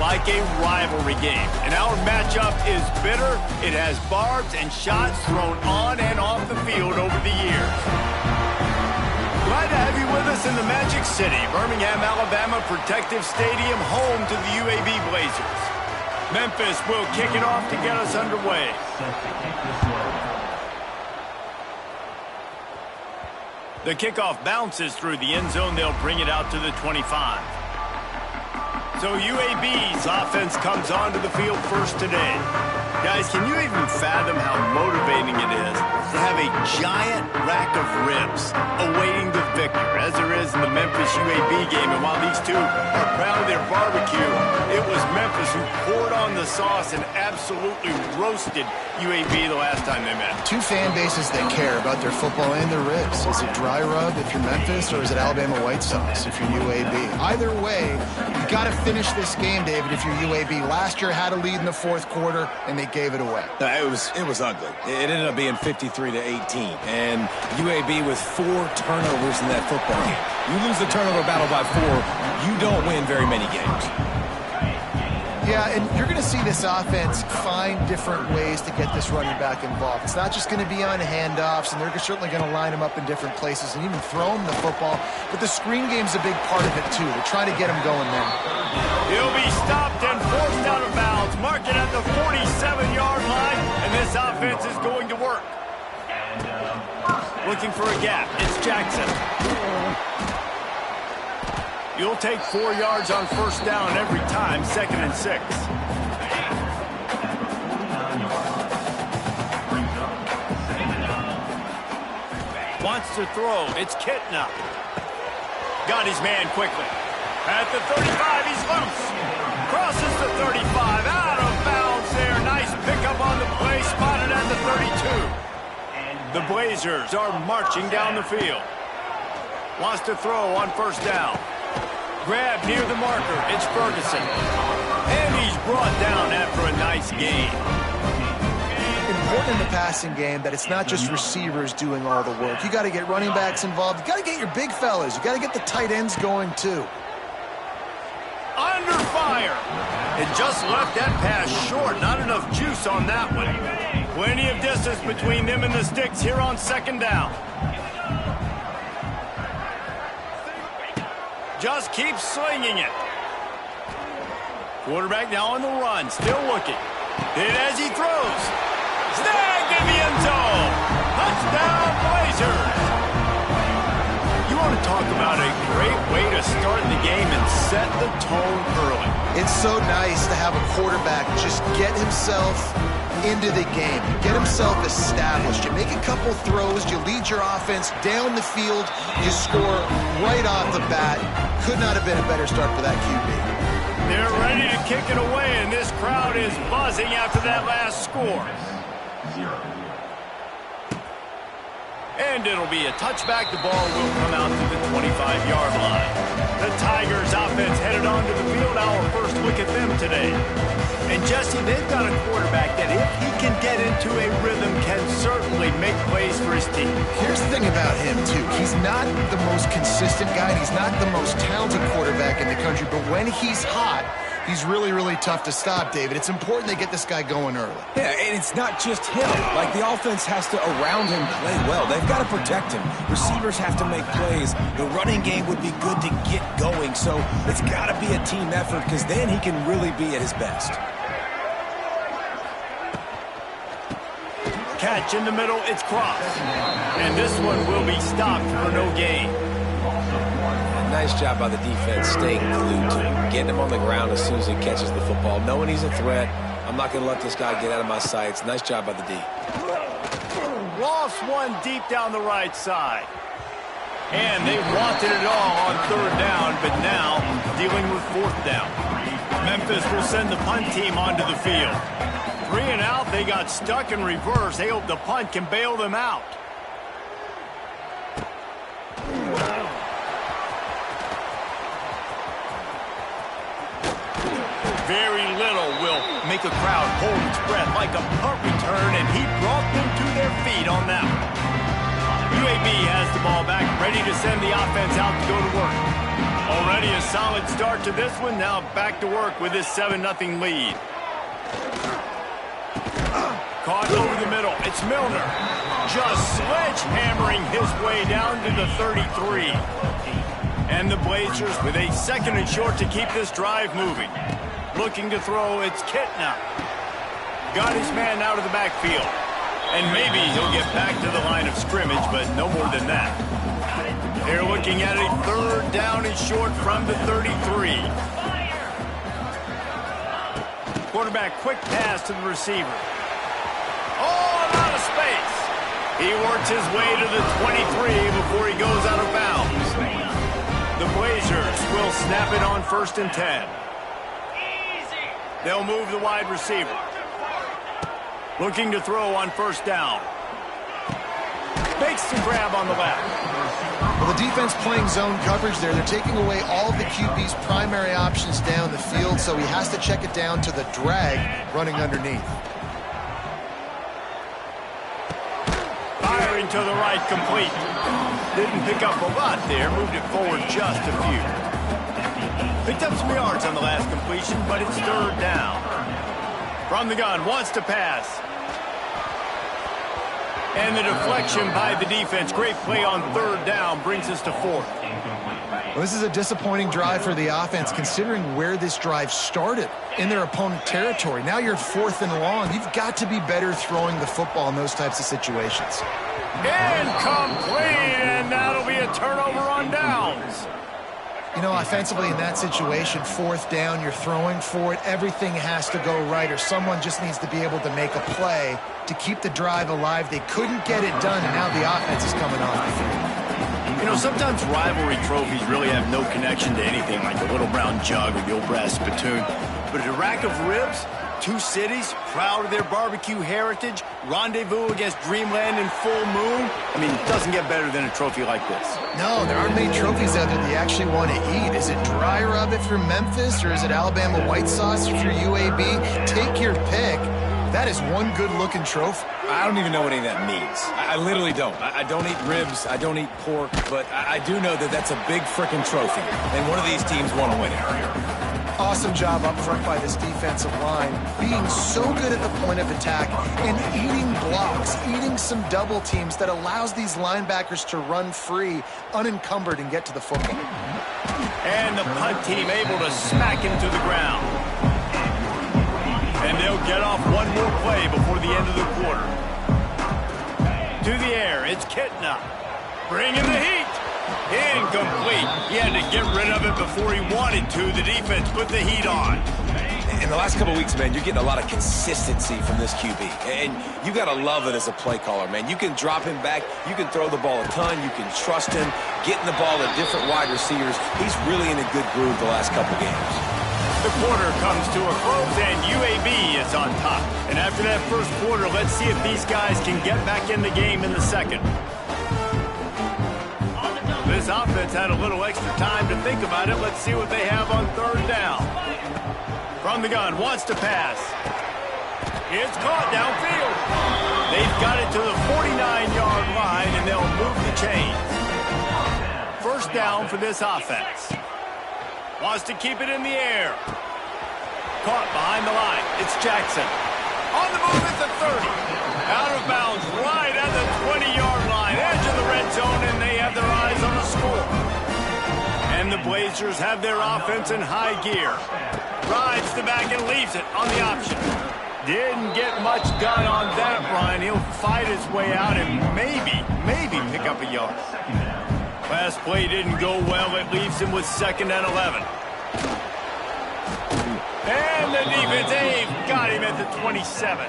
like a rivalry game, and our matchup is bitter. It has barbs and shots thrown on and off the field over the years. Glad to have you with us in the Magic City, Birmingham, Alabama Protective Stadium, home to the UAB Blazers. Memphis will kick it off to get us underway. The kickoff bounces through the end zone. They'll bring it out to the 25. So UAB's offense comes onto the field first today. Guys, can you even fathom how motivating it is to have a giant rack of ribs awaiting the victor, as there is in the Memphis UAB game? And while these two are proud of their barbecue, it was Memphis who poured on the sauce and absolutely roasted UAB the last time they met. Two fan bases that care about their football and their ribs. Is it dry rub if you're Memphis, or is it Alabama White Sox if you're UAB? Either way, you got to finish this game, David, if you're UAB. Last year had a lead in the fourth quarter, and they gave it away. It was ugly. It ended up being 53-18, and UAB with 4 turnovers in that football game. You lose the turnover battle by 4, you don't win very many games. Yeah, and you're going to see this offense find different ways to get this running back involved. It's not just going to be on handoffs, and they're certainly going to line him up in different places and even throw him the football. But the screen game's a big part of it, too. They're trying to get him going there. He'll be stopped and forced out of bounds. Mark it at the 47-yard line, and this offense is going to work. Looking for a gap. It's Jackson. You'll take 4 yards on first down every time, 2nd and 6. Wants to throw. It's Kitna. Got his man quickly. At the 35, he's loose. Crosses the 35. Out of bounds there. Nice pickup on the play. Spotted at the 32. The Blazers are marching down the field. Wants to throw on first down. Grab near the marker. It's Ferguson. And he's brought down after a nice gain. Important in the passing game that it's not just receivers doing all the work. You got to get running backs involved. You got to get your big fellas. You got to get the tight ends going too. Under fire. It just left that pass short. Not enough juice on that one. Plenty of distance between them and the sticks here on 2nd down. Just keeps slinging it. Quarterback now on the run, still looking. Hit as he throws. Snagged in the end zone. Touchdown, Blazers. You want to talk about a great way to start the game and set the tone early. It's so nice to have a quarterback just get himself into the game, get himself established. You make a couple throws, you lead your offense down the field, you score right off the bat. Could not have been a better start for that QB. They're ready to kick it away, and this crowd is buzzing after that last score. And it'll be a touchback. The ball will come out to the 25-yard line. The Tigers offense headed onto the field. Our first look at them today. And Jesse, they've got a quarterback that if he can get into a rhythm can certainly make plays for his team. Here's the thing about him, too. He's not the most consistent guy. He's not the most talented quarterback in the country. But when he's hot, he's really, really tough to stop, David. It's important they get this guy going early. Yeah, and it's not just him. Like, the offense has to, around him, play well. They've got to protect him. Receivers have to make plays. The running game would be good to get going. So it's got to be a team effort because then he can really be at his best. Catch in the middle, it's Cross. And this one will be stopped for no gain. Nice job by the defense staying glued to him, getting him on the ground as soon as he catches the football, knowing he's a threat. I'm not going to let this guy get out of my sights. Nice job by the D. Lost one deep down the right side. And they wanted it all on 3rd down, but now dealing with 4th down. Memphis will send the punt team onto the field. 3 and out, they got stuck in reverse. They hope the punt can bail them out. Very little will make a crowd hold its breath like a punt return, and he brought them to their feet on that one. UAB has the ball back, ready to send the offense out to go to work. Already a solid start to this one. Now back to work with this 7-0 lead. Caught over the middle. It's Milner. Just sledgehammering his way down to the 33. And the Blazers with a 2nd and short to keep this drive moving. Looking to throw, it's Kitna. Got his man out of the backfield. And maybe he'll get back to the line of scrimmage, but no more than that. They're looking at a 3rd down and short from the 33. Quarterback, quick pass to the receiver. Oh, out of space. He works his way to the 23 before he goes out of bounds. The Blazers will snap it on 1st and 10. They'll move the wide receiver. Looking to throw on 1st down. Makes the grab on the left. Well, the defense playing zone coverage there. They're taking away all of the QB's primary options down the field, so he has to check it down to the drag running underneath. Firing to the right, complete. Didn't pick up a lot there, moved it forward just a few. Picked up some yards on the last completion, but it's 3rd down. From the gun, wants to pass. And the deflection by the defense. Great play on 3rd down brings us to 4th. Well, this is a disappointing drive for the offense, considering where this drive started in their opponent territory. Now you're 4th and long. You've got to be better throwing the football in those types of situations. Incomplete, and that'll be a turnover on downs. You know, offensively in that situation, 4th down, you're throwing for it. Everything has to go right, or someone just needs to be able to make a play to keep the drive alive. They couldn't get it done, and now the offense is coming on. You know, sometimes rivalry trophies really have no connection to anything like the little brown jug or the old brass spittoon. But a rack of ribs, 2 cities, proud of their barbecue heritage, rendezvous against Dreamland and Full Moon. I mean, it doesn't get better than a trophy like this. No, there aren't many trophies out there that you actually want to eat. Is it Dry Rub if you're Memphis, or is it Alabama White Sauce if you're UAB? Take your pick. That is one good-looking trophy. I don't even know what any of that means. I literally don't. I don't eat ribs. I don't eat pork. But I do know that that's a big frickin' trophy. And one of these teams want to win it. Awesome job up front by this defensive line, being so good at the point of attack and eating blocks, eating some double teams that allows these linebackers to run free, unencumbered, and get to the football. And the punt team able to smack him to the ground. And they'll get off one more play before the end of the quarter. To the air, it's Kitna. Bringing the heat. Incomplete. He had to get rid of it before he wanted to. The defense put the heat on. In the last couple of weeks, man, you're getting a lot of consistency from this QB. And you got to love it as a play caller, man. You can drop him back. You can throw the ball a ton. You can trust him, getting the ball to different wide receivers. He's really in a good groove the last couple games. The quarter comes to a close, and UAB is on top. And after that first quarter, let's see if these guys can get back in the game in the second. This offense had a little extra time to think about it. Let's see what they have on 3rd down. From the gun, wants to pass. It's caught downfield. They've got it to the 49-yard line, and they'll move the chains. 1st down for this offense. Wants to keep it in the air. Caught behind the line. It's Jackson. On the move at the 30. Out of bounds right at the 20-yard line. Edge of the red zone, and they have their eyes on the score. And the Blazers have their offense in high gear. Drives the back and leaves it on the option. Didn't get much done on that run. He'll fight his way out and maybe pick up a yard. Last play didn't go well. It leaves him with 2nd and 11. And the defense, they've got him at the 27.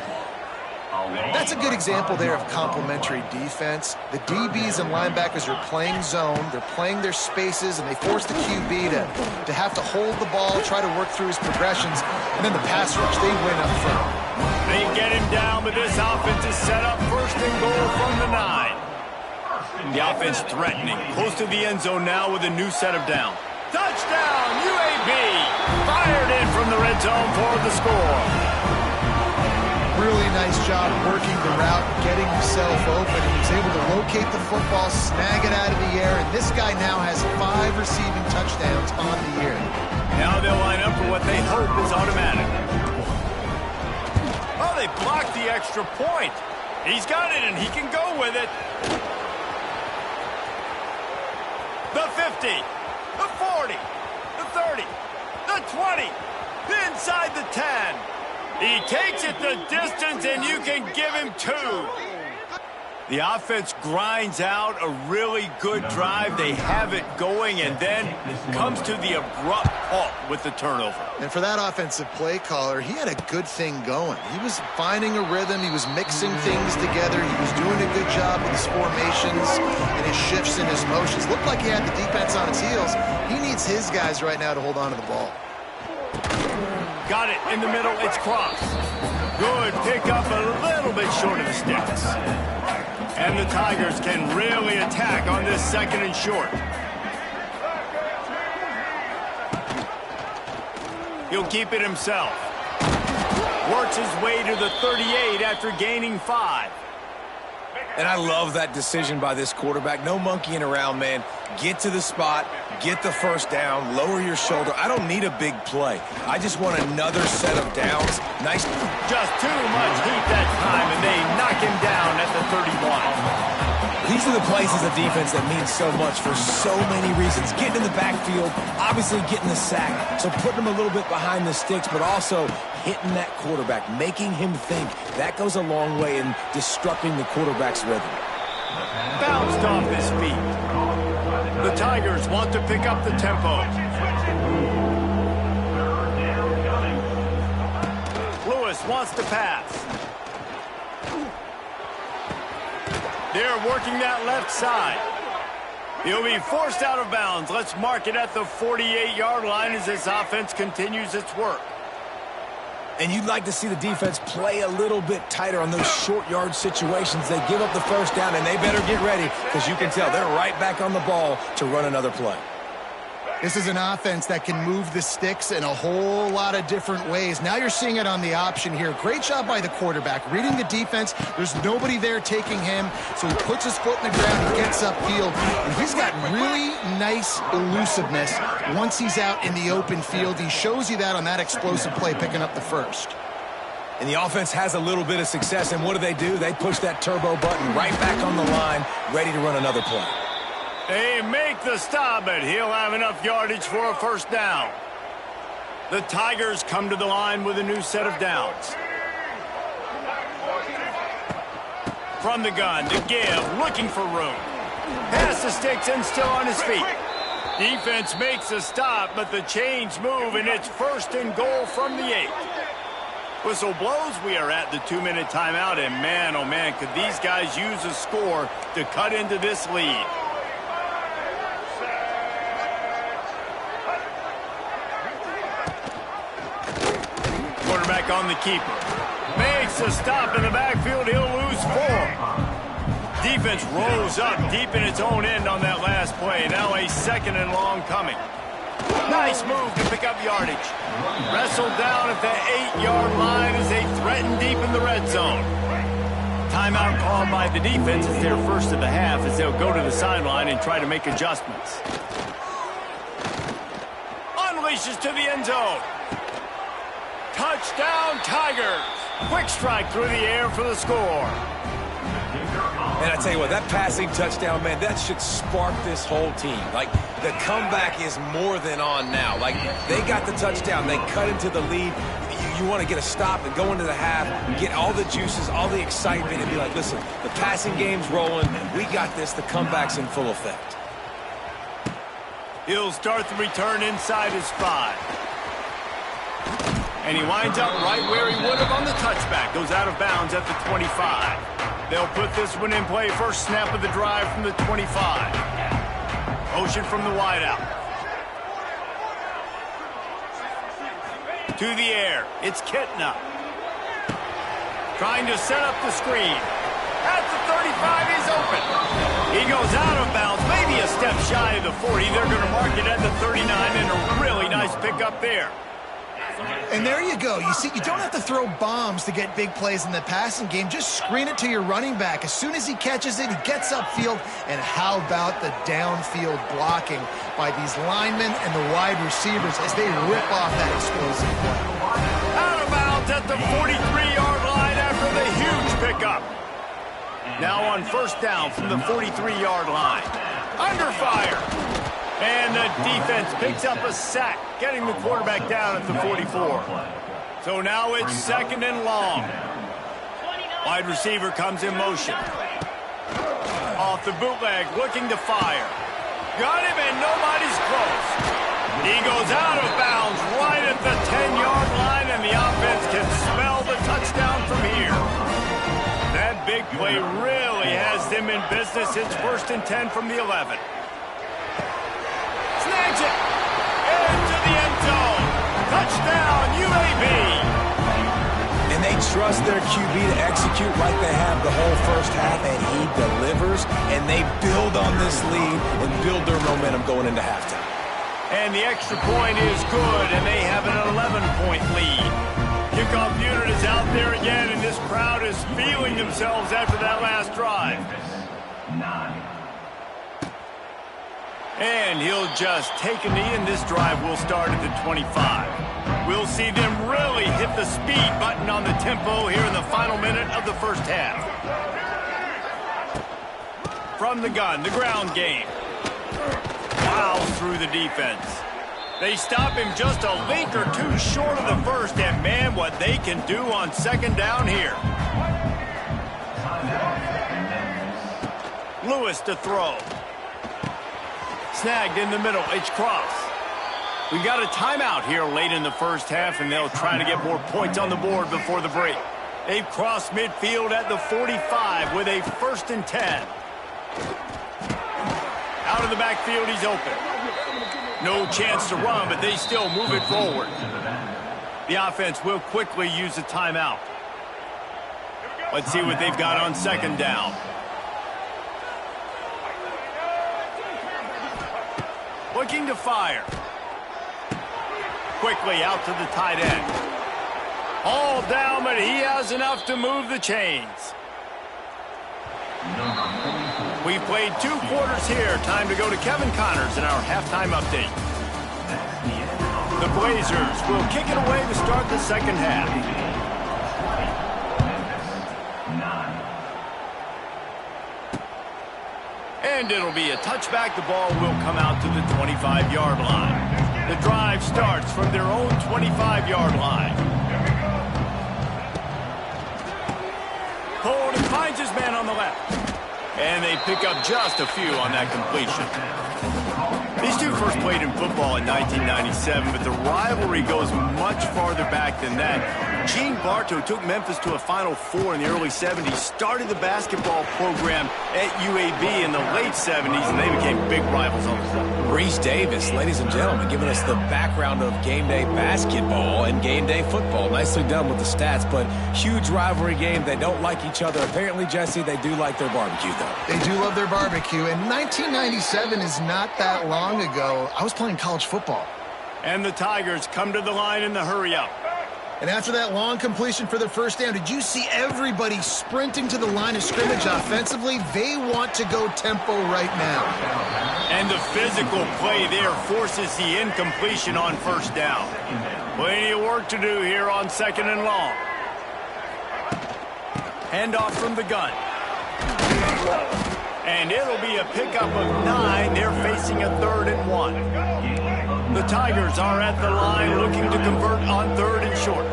That's a good example there of complementary defense. The DBs and linebackers are playing zone. They're playing their spaces, and they force the QB to have to hold the ball, try to work through his progressions, and then the pass rush, they win up front. They get him down, but this offense is set up 1st and goal from the 9. The offense threatening. Close to the end zone now with a new set of down. Touchdown, UAB! Fired in from the red zone for the score. really nice job working the route, getting himself open. He was able to locate the football, snag it out of the air, and this guy now has 5 receiving touchdowns on the year. Now they'll line up for what they hope is automatic. Oh, they blocked the extra point. He's got it, and he can go with it. The 50, the 40, the 30, the 20, inside the 10. He takes it the distance, and you can give him 2. The offense grinds out a really good drive. They have it going, and then comes to the abrupt halt with the turnover. And for that offensive play caller, he had a good thing going. He was finding a rhythm. He was mixing things together. He was doing a good job with his formations and his shifts and his motions. Looked like he had the defense on its heels. He needs his guys right now to hold on to the ball. Got it in the middle. It's Cross. Good pickup, a little bit short of the sticks. And the Tigers can really attack on this 2nd and short. He'll keep it himself. Works his way to the 38 after gaining 5. And I love that decision by this quarterback. No monkeying around, man. Get to the spot, get the first down, lower your shoulder. I don't need a big play. I just want another set of downs. Nice. Just too much heat that time, and they knock him down at the 31. These are the plays as a defense that mean so much for so many reasons. Getting in the backfield, obviously getting the sack, so putting him a little bit behind the sticks, but also hitting that quarterback, making him think. That goes a long way in disrupting the quarterback's rhythm. Bounced off his feet. The Tigers want to pick up the tempo. Lewis wants to pass. They're working that left side. He'll be forced out of bounds. Let's mark it at the 48-yard line as this offense continues its work. And you'd like to see the defense play a little bit tighter on those short yard situations. They give up the first down, and they better get ready because you can tell they're right back on the ball to run another play. This is an offense that can move the sticks in a whole lot of different ways. Now you're seeing it on the option here. Great job by the quarterback. Reading the defense, there's nobody there taking him, so he puts his foot in the ground, he gets upfield, and he's got really nice elusiveness once he's out in the open field. He shows you that on that explosive play, picking up the first. And the offense has a little bit of success, and what do? They push that turbo button right back on the line, ready to run another play. They make the stop, but he'll have enough yardage for a first down. The Tigers come to the line with a new set of downs. From the gun to give, looking for room. Pass the sticks and still on his feet. Defense makes a stop, but the chains move, and it's 1st and goal from the 8. Whistle blows. We are at the 2-minute timeout, and man, oh man, could these guys use a score to cut into this lead. Quarterback on the keeper. Makes a stop in the backfield. He'll lose 4. Defense rolls up deep in its own end on that last play. Now a 2nd and long coming. Nice move to pick up yardage. Wrestled down at the 8-yard line as they threaten deep in the red zone. Timeout called by the defense. It's their first of the half as they'll go to the sideline and try to make adjustments. Unleashes to the end zone. Touchdown, Tigers. Quick strike through the air for the score. And I tell you what, that passing touchdown, man, that should spark this whole team. Like, the comeback is more than on now. Like, they got the touchdown. They cut into the lead. You want to get a stop and go into the half, get all the juices, all the excitement, and be like, listen, the passing game's rolling. We got this. The comeback's in full effect. He'll start the return inside his 5. And he winds up right where he would have on the touchback. Goes out of bounds at the 25. They'll put this one in play. First snap of the drive from the 25. Motion from the wideout. To the air. It's Kitna. Trying to set up the screen. At the 35, he's open. He goes out of bounds, maybe a step shy of the 40. They're going to mark it at the 39, and a really nice pickup there. And there you go. You see, you don't have to throw bombs to get big plays in the passing game. Just screen it to your running back. As soon as he catches it, he gets upfield. And how about the downfield blocking by these linemen and the wide receivers as they rip off that explosive play. Out of bounds at the 43-yard line after the huge pickup. Now on first down from the 43-yard line. Under fire. And the defense picks up a sack, getting the quarterback down at the 44. So now it's second and long. Wide receiver comes in motion. Off the bootleg, looking to fire. Got him, and nobody's close. He goes out of bounds right at the 10-yard line, and the offense can smell the touchdown from here. That big play really has them in business. It's first and 10 from the 11. Snags it into the end zone. Touchdown, UAB. And they trust their QB to execute like they have the whole first half, and he delivers, and they build on this lead and build their momentum going into halftime. And the extra point is good, and they have an 11-point lead. Kickoff unit is out there again, and this crowd is feeling themselves after that last drive. And he'll just take a knee, and this drive will start at the 25. We'll see them really hit the speed button on the tempo here in the final minute of the first half. From the gun, the ground game. Plows through the defense. They stop him just a link or two short of the first, and man, what they can do on second down here. Lewis to throw. Snagged in the middle, it's Cross. We got a timeout here late in the first half, and they'll try to get more points on the board before the break. They've crossed midfield at the 45 with a first and 10. Out of the backfield, he's open. No chance to run, but they still move it forward. The offense will quickly use a timeout. Let's see what they've got on second down. Looking to fire. Quickly out to the tight end. All down, but he has enough to move the chains. We've played 2 quarters here. Time to go to Kevin Connors in our halftime update. The Blazers will kick it away to start the second half. And it'll be a touchback. The ball will come out to the 25-yard line. The drive starts from their own 25-yard line. Hold and finds his man on the left. And they pick up just a few on that completion. These two first played in football in 1997, but the rivalry goes much farther back than that. Gene Bartow took Memphis to a Final Four in the early 70s, started the basketball program at UAB in the late 70s, and they became big rivals on the court. Reese Davis, ladies and gentlemen, giving us the background of game day basketball and game day football. Nicely done with the stats, but huge rivalry game. They don't like each other. Apparently, Jesse, they do like their barbecue, though. They do love their barbecue, and 1997 is not that long ago. I was playing college football. And the Tigers come to the line in the hurry-up. And after that long completion for the first down, did you see everybody sprinting to the line of scrimmage offensively? They want to go tempo right now. And the physical play there forces the incompletion on first down. Plenty of work to do here on second and long. Handoff from the gun. And it'll be a pickup of 9. They're facing a 3rd and 1. The Tigers are at the line looking to convert on 3rd and short.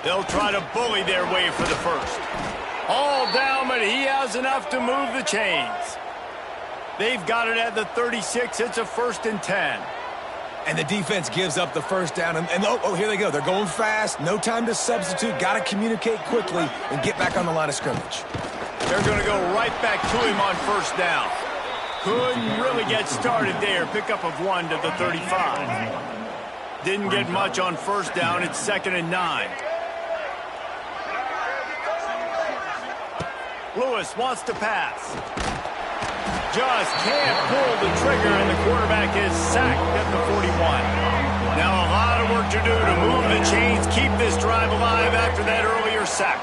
They'll try to bully their way for the first. All down, but he has enough to move the chains. They've got it at the 36. It's a 1st and 10. And the defense gives up the first down. And here they go. They're going fast. No time to substitute. Got to communicate quickly and get back on the line of scrimmage. They're going to go right back to him on first down. Couldn't really get started there. Pickup of 1 to the 35. Didn't get much on first down. It's 2nd and 9. Lewis wants to pass. Just can't pull the trigger, and the quarterback is sacked at the 41. Now a lot of work to do to move the chains, keep this drive alive after that earlier sack.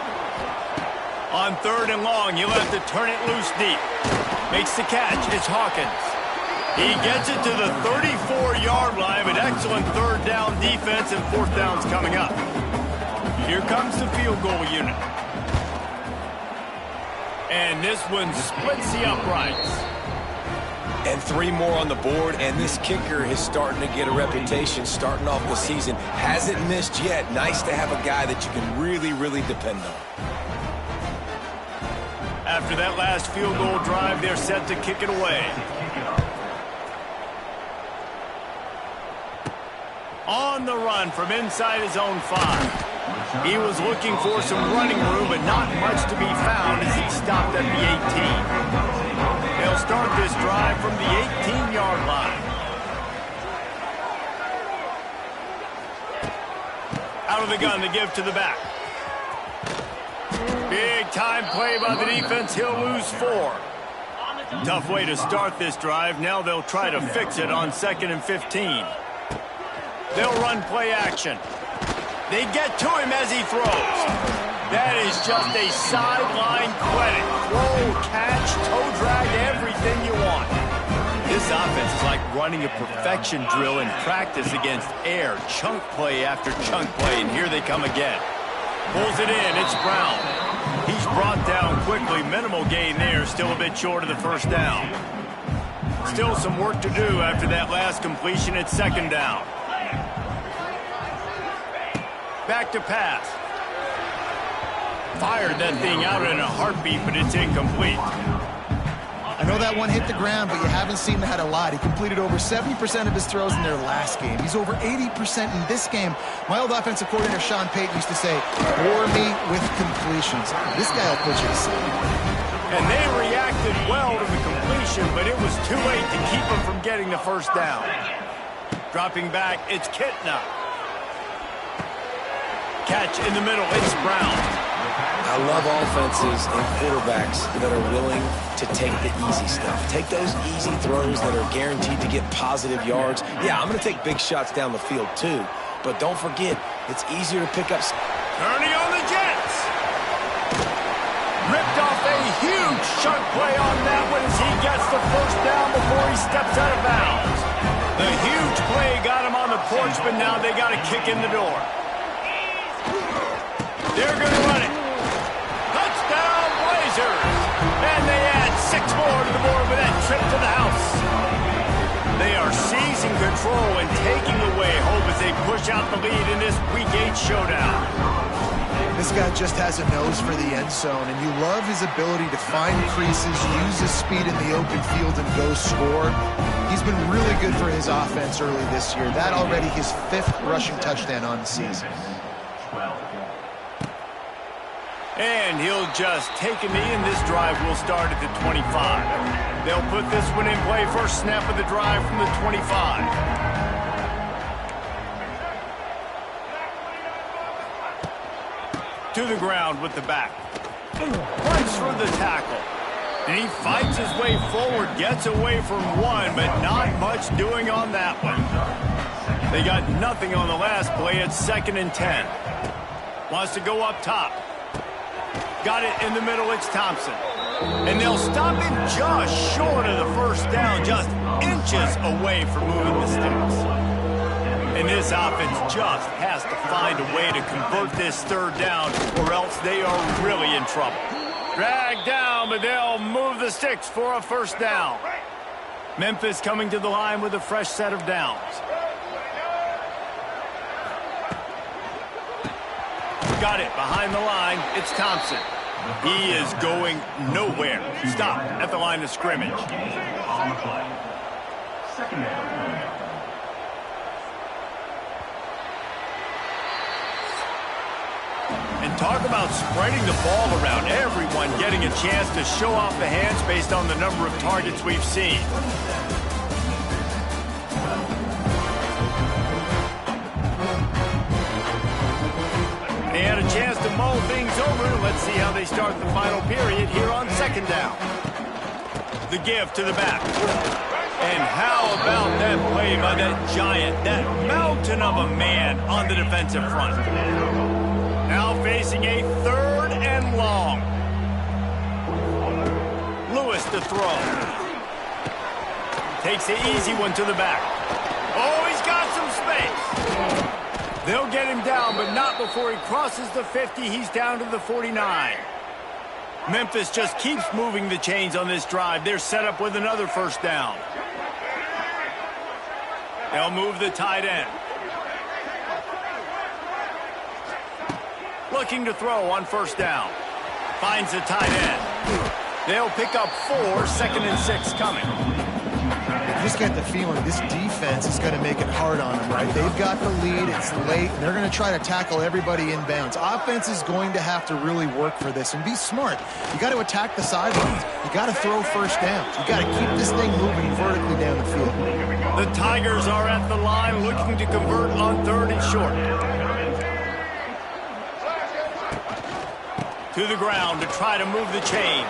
On 3rd and long, he'll have to turn it loose deep. Makes the catch. It's Hawkins. He gets it to the 34-yard line, but excellent 3rd down defense, and 4th down's coming up. Here comes the field goal unit. And this one splits the uprights. And 3 more on the board, and this kicker is starting to get a reputation starting off the season. Hasn't missed yet. Nice to have a guy that you can really, really depend on. After that last field goal drive, they're set to kick it away. On the run from inside his own 5. He was looking for some running room, but not much to be found as he stopped at the 18. They'll start this drive from the 18-yard line. Out of the gun to give to the back. Big time play by the defense. He'll lose 4. Tough way to start this drive. Now they'll try to fix it on 2nd and 15. They'll run play action. They get to him as he throws. That is just a sideline clinic. Throw, catch, toe drag, everything you want. This offense is like running a perfection drill in practice against air. Chunk play after chunk play, and here they come again. Pulls it in. It's Brown. He's brought down quickly. Minimal gain there. Still a bit short of the 1st down. Still some work to do after that last completion. It's 2nd down. Back to pass. Fired that thing out in a heartbeat, but it's incomplete. I know that one hit the ground, but you haven't seen that a lot. He completed over 70% of his throws in their last game. He's over 80% in this game. My old offensive coordinator, Sean Payton, used to say, bore me with completions. This guy will put you to sleep. And they reacted well to the completion, but it was too late to keep him from getting the 1st down. Dropping back, it's Kitna. Catch in the middle, it's Brown. I love offenses and quarterbacks that are willing to take the easy stuff. Take those easy throws that are guaranteed to get positive yards. Yeah, I'm going to take big shots down the field too, but don't forget, it's easier to pick up. Turning on the Jets. Ripped off a huge chunk play on that one as he gets the 1st down before he steps out of bounds. The huge play got him on the porch, but now they got to kick in the door. They're going to run it. Touchdown, Blazers. And they add 6 more to the board with that trip to the house. They are seizing control and taking away hope as they push out the lead in this Week 8 showdown. This guy just has a nose for the end zone, and you love his ability to find creases, use his speed in the open field, and go score. He's been really good for his offense early this year. That already his 5th rushing touchdown on the season. And he'll just take a knee, and this drive will start at the 25. They'll put this one in play. First snap of the drive from the 25. To the ground with the back. Runs through the tackle. And he fights his way forward, gets away from one, but not much doing on that one. They got nothing on the last play. It's 2nd and 10. Wants to go up top. Got it in the middle, it's Thompson. And they'll stop him just short of the 1st down, just inches away from moving the sticks. And this offense just has to find a way to convert this 3rd down, or else they are really in trouble. Dragged down, but they'll move the sticks for a 1st down. Memphis coming to the line with a fresh set of downs. Got it behind the line. It's Thompson. He is going nowhere. Stop at the line of scrimmage. And talk about spreading the ball around. Everyone getting a chance to show off the hands based on the number of targets we've seen. They had a chance to mull things over. Let's see how they start the final period here on 2nd down. The give to the back. And how about that play by that giant, that mountain of a man on the defensive front? Now facing a 3rd and long. Lewis to throw. Takes the easy one to the back. Oh, he's got some space. They'll get him down, but not before he crosses the 50. He's down to the 49. Memphis just keeps moving the chains on this drive. They're set up with another 1st down. They'll move the tight end. Looking to throw on 1st down. Finds the tight end. They'll pick up 4, 2nd and 6 coming. I just get the feeling this defense is going to make it hard on them, right? They've got the lead. It's late. And they're going to try to tackle everybody inbounds. Offense is going to have to really work for this and be smart. You got to attack the sidelines. You got to throw 1st downs. You got to keep this thing moving vertically down the field. The Tigers are at the line looking to convert on 3rd and short. To the ground to try to move the chains.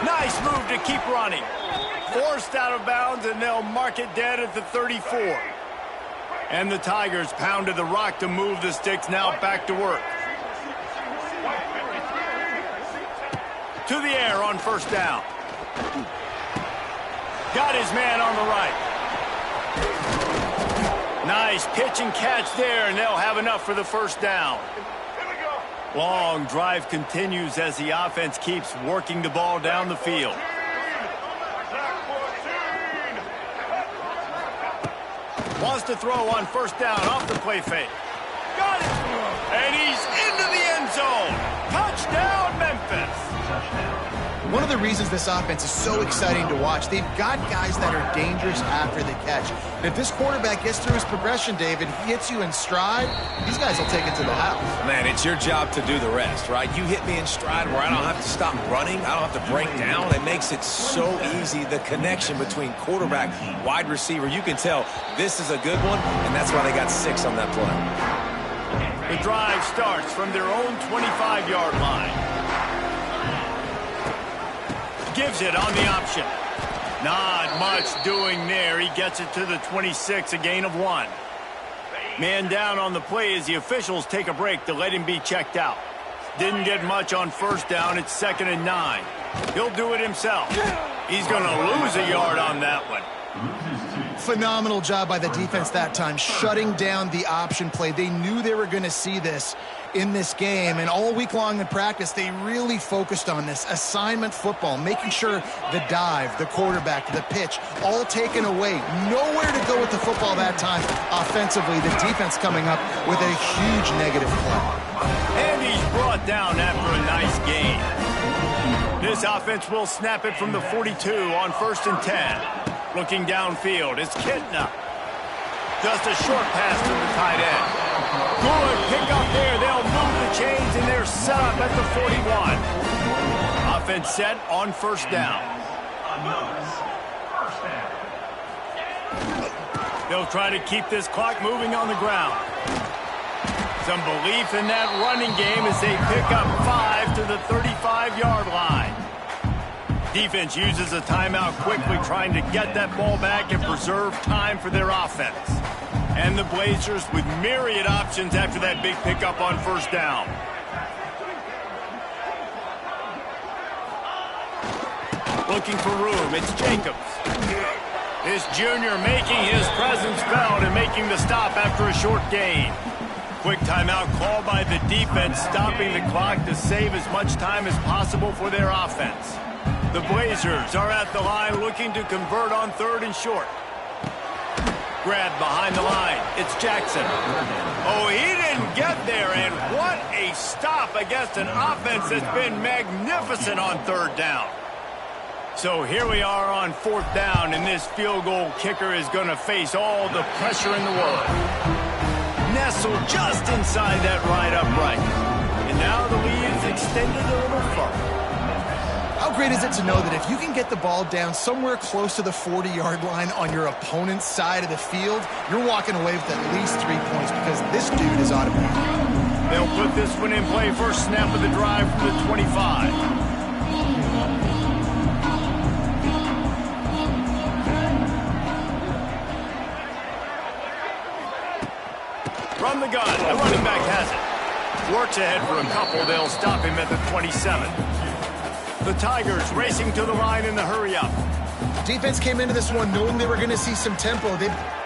Nice move to keep running. Forced out of bounds, and they'll mark it dead at the 34. And the Tigers pounded the rock to move the sticks, now back to work. To the air on 1st down. Got his man on the right. Nice pitch and catch there, and they'll have enough for the 1st down. Long drive continues as the offense keeps working the ball down the field. Wants to throw on 1st down off the play fake. Got it! And he's into the end zone. Touchdown, Memphis! One of the reasons this offense is so exciting to watch, they've got guys that are dangerous after the catch. And if this quarterback gets through his progression, David, he hits you in stride, these guys will take it to the house. Man, it's your job to do the rest, right? You hit me in stride where I don't have to stop running. I don't have to break down. It makes it so easy, the connection between quarterback, wide receiver. You can tell this is a good one, and that's why they got 6 on that play. The drive starts from their own 25-yard line. Gives it on the option. Not much doing there. He gets it to the 26, a gain of 1. Man down on the play as the officials take a break to let him be checked out. Didn't get much on 1st down. It's 2nd and 9. He'll do it himself. He's going to lose a yard on that one. Phenomenal job by the defense that time, shutting down the option play. They knew they were going to see this in this game, and all week long in practice, they really focused on this assignment football, making sure the dive, the quarterback, the pitch, all taken away. Nowhere to go with the football that time offensively. The defense coming up with a huge negative play. And he's brought down after a nice gain. This offense will snap it from the 42 on 1st and 10. Looking downfield, it's Kitna. Just a short pass to the tight end. Good pick up there. They'll move the chains, and they're set up at the 41. Offense set on 1st down. They'll try to keep this clock moving on the ground. Some belief in that running game as they pick up 5 to the 35-yard line. Defense uses a timeout quickly, trying to get that ball back and preserve time for their offense. And the Blazers with myriad options after that big pickup on 1st down. Looking for room, it's Jacobs. This junior making his presence felt and making the stop after a short gain. Quick timeout call by the defense, stopping the clock to save as much time as possible for their offense. The Blazers are at the line looking to convert on 3rd and short. Grabbed behind the line. It's Jackson. Oh, he didn't get there, and what a stop against an offense that's been magnificent on 3rd down. So here we are on 4th down, and this field goal kicker is going to face all the pressure in the world. Nestled just inside that right upright. And now the lead is extended a little further. How great is it to know that if you can get the ball down somewhere close to the 40-yard line on your opponent's side of the field, you're walking away with at least 3 points because this dude is automatic. They'll put this one in play first snap of the drive from the 25. 1 from the gun. The running back has it. Works ahead for a couple. They'll stop him at the 27. The Tigers racing to the line in the hurry-up. Defense came into this one knowing they were going to see some tempo.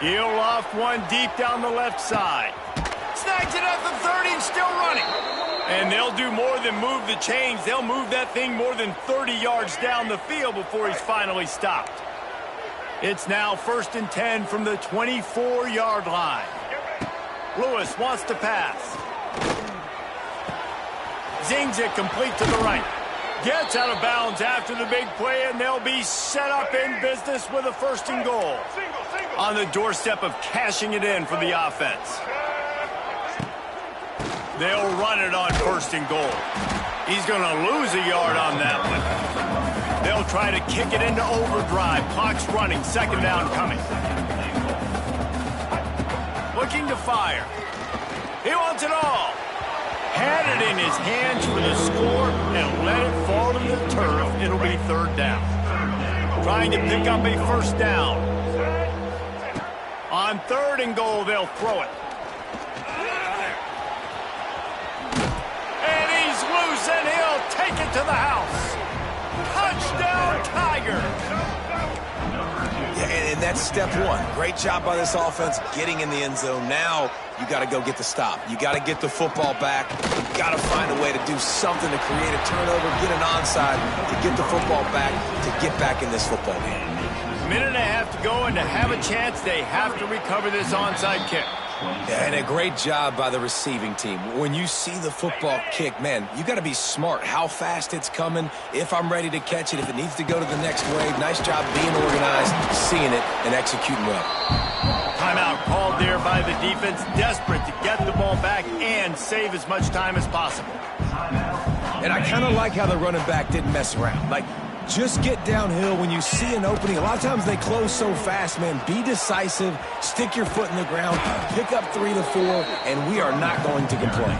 He'll off one deep down the left side. Snags it at the 30 and still running. And they'll do more than move the chains. They'll move that thing more than 30 yards down the field before he's finally stopped. It's now 1st and 10 from the 24-yard line. Lewis wants to pass. Zings it complete to the right. Gets out of bounds after the big play, and they'll be set up in business with a 1st and goal. On the doorstep of cashing it in for the offense. They'll run it on 1st and goal. He's going to lose a yard on that one. They'll try to kick it into overdrive. Clock's running. 2nd down coming. Looking to fire. He wants it all. Had it in his hands for the score and let it fall to the turf. It'll be 3rd down. Trying to pick up a 1st down. On 3rd and goal, they'll throw it. And he's loose, and he'll take it to the house. Touchdown, Tiger. Yeah, and that's step one. Great job by this offense getting in the end zone. Now you got to go get the stop. You got to get the football back. You got to find a way to do something to create a turnover, get an onside, to get the football back, to get back in this football game. Minute and a half to go, and to have a chance, they have to recover this onside kick. Yeah, and a great job by the receiving team. When you see the football kick, man, you got to be smart how fast it's coming, if I'm ready to catch it, if it needs to go to the next wave. Nice job being organized, seeing it, and executing well. Timeout called there by the defense, desperate to get the ball back and save as much time as possible. And I kind of like how the running back didn't mess around. Like, just get downhill when you see an opening. A lot of times they close so fast, man. Be decisive, stick your foot in the ground, pick up 3 to 4, and we are not going to complain.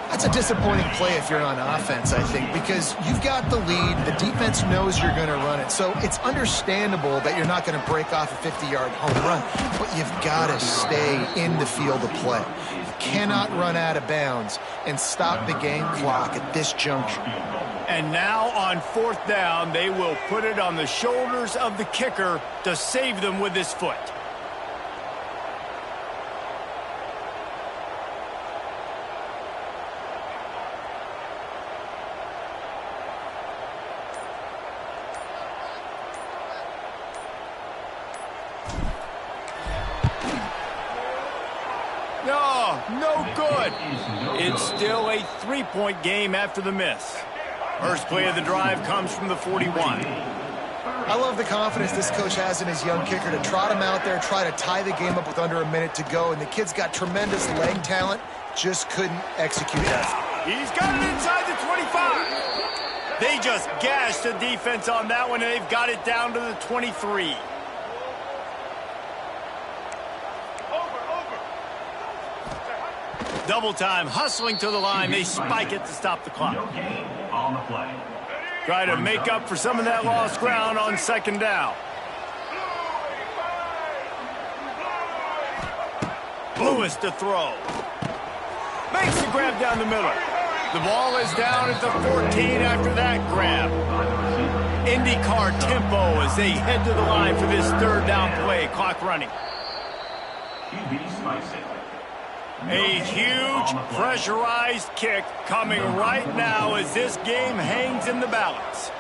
That's a disappointing play if you're on offense, I think, because you've got the lead. The defense knows you're going to run it. So it's understandable that you're not going to break off a 50-yard home run, but you've got to stay in the field of play. You cannot run out of bounds and stop the game clock at this juncture. And now on 4th down, they will put it on the shoulders of the kicker to save them with his foot. No good. It's still a 3-point game after the miss. First play of the drive comes from the 41. I love the confidence this coach has in his young kicker to trot him out there, try to tie the game up with under a minute to go, and the kid's got tremendous leg talent, just couldn't execute that. He's got it inside the 25. They just gashed the defense on that one, and they've got it down to the 23. Double time, hustling to the line. They spike it to stop the clock. On the play. Try to make up for some of that lost ground on 2nd down. Lewis to throw. Makes the grab down the middle. The ball is down at the 14 after that grab. IndyCar tempo as they head to the line for this 3rd down play. Clock running. A huge pressurized kick coming right now as this game hangs in the balance.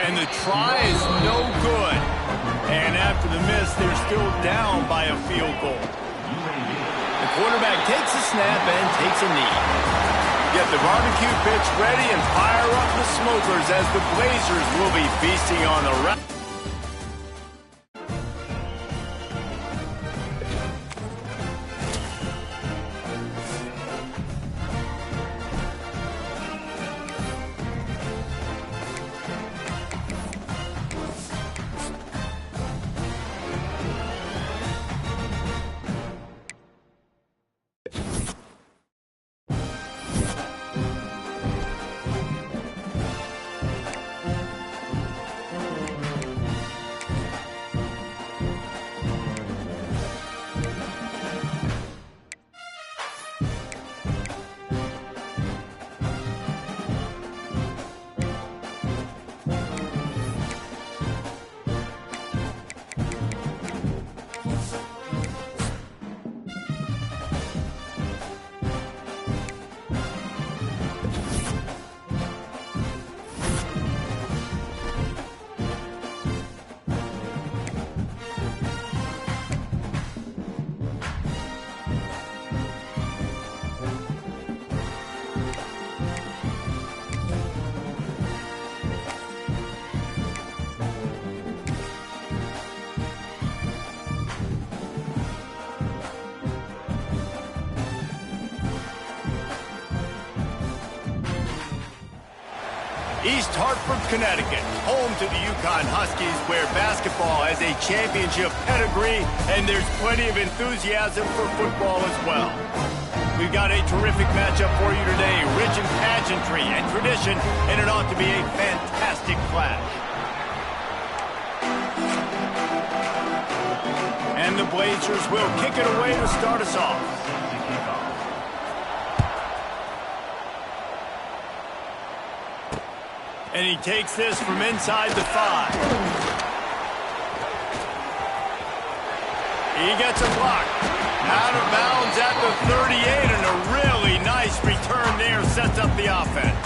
And the try is no good. And after the miss, they're still down by a field goal. The quarterback takes a snap and takes a knee. Get the barbecue pits ready and fire up the smokers as the Blazers will be feasting on the rest. East Hartford, Connecticut, home to the UConn Huskies, where basketball has a championship pedigree and there's plenty of enthusiasm for football as well. We've got a terrific matchup for you today, rich in pageantry and tradition, and it ought to be a fantastic clash. And the Blazers will kick it away to start us off. And he takes this from inside the 5. He gets a block. Out of bounds at the 38, and a really nice return there sets up the offense.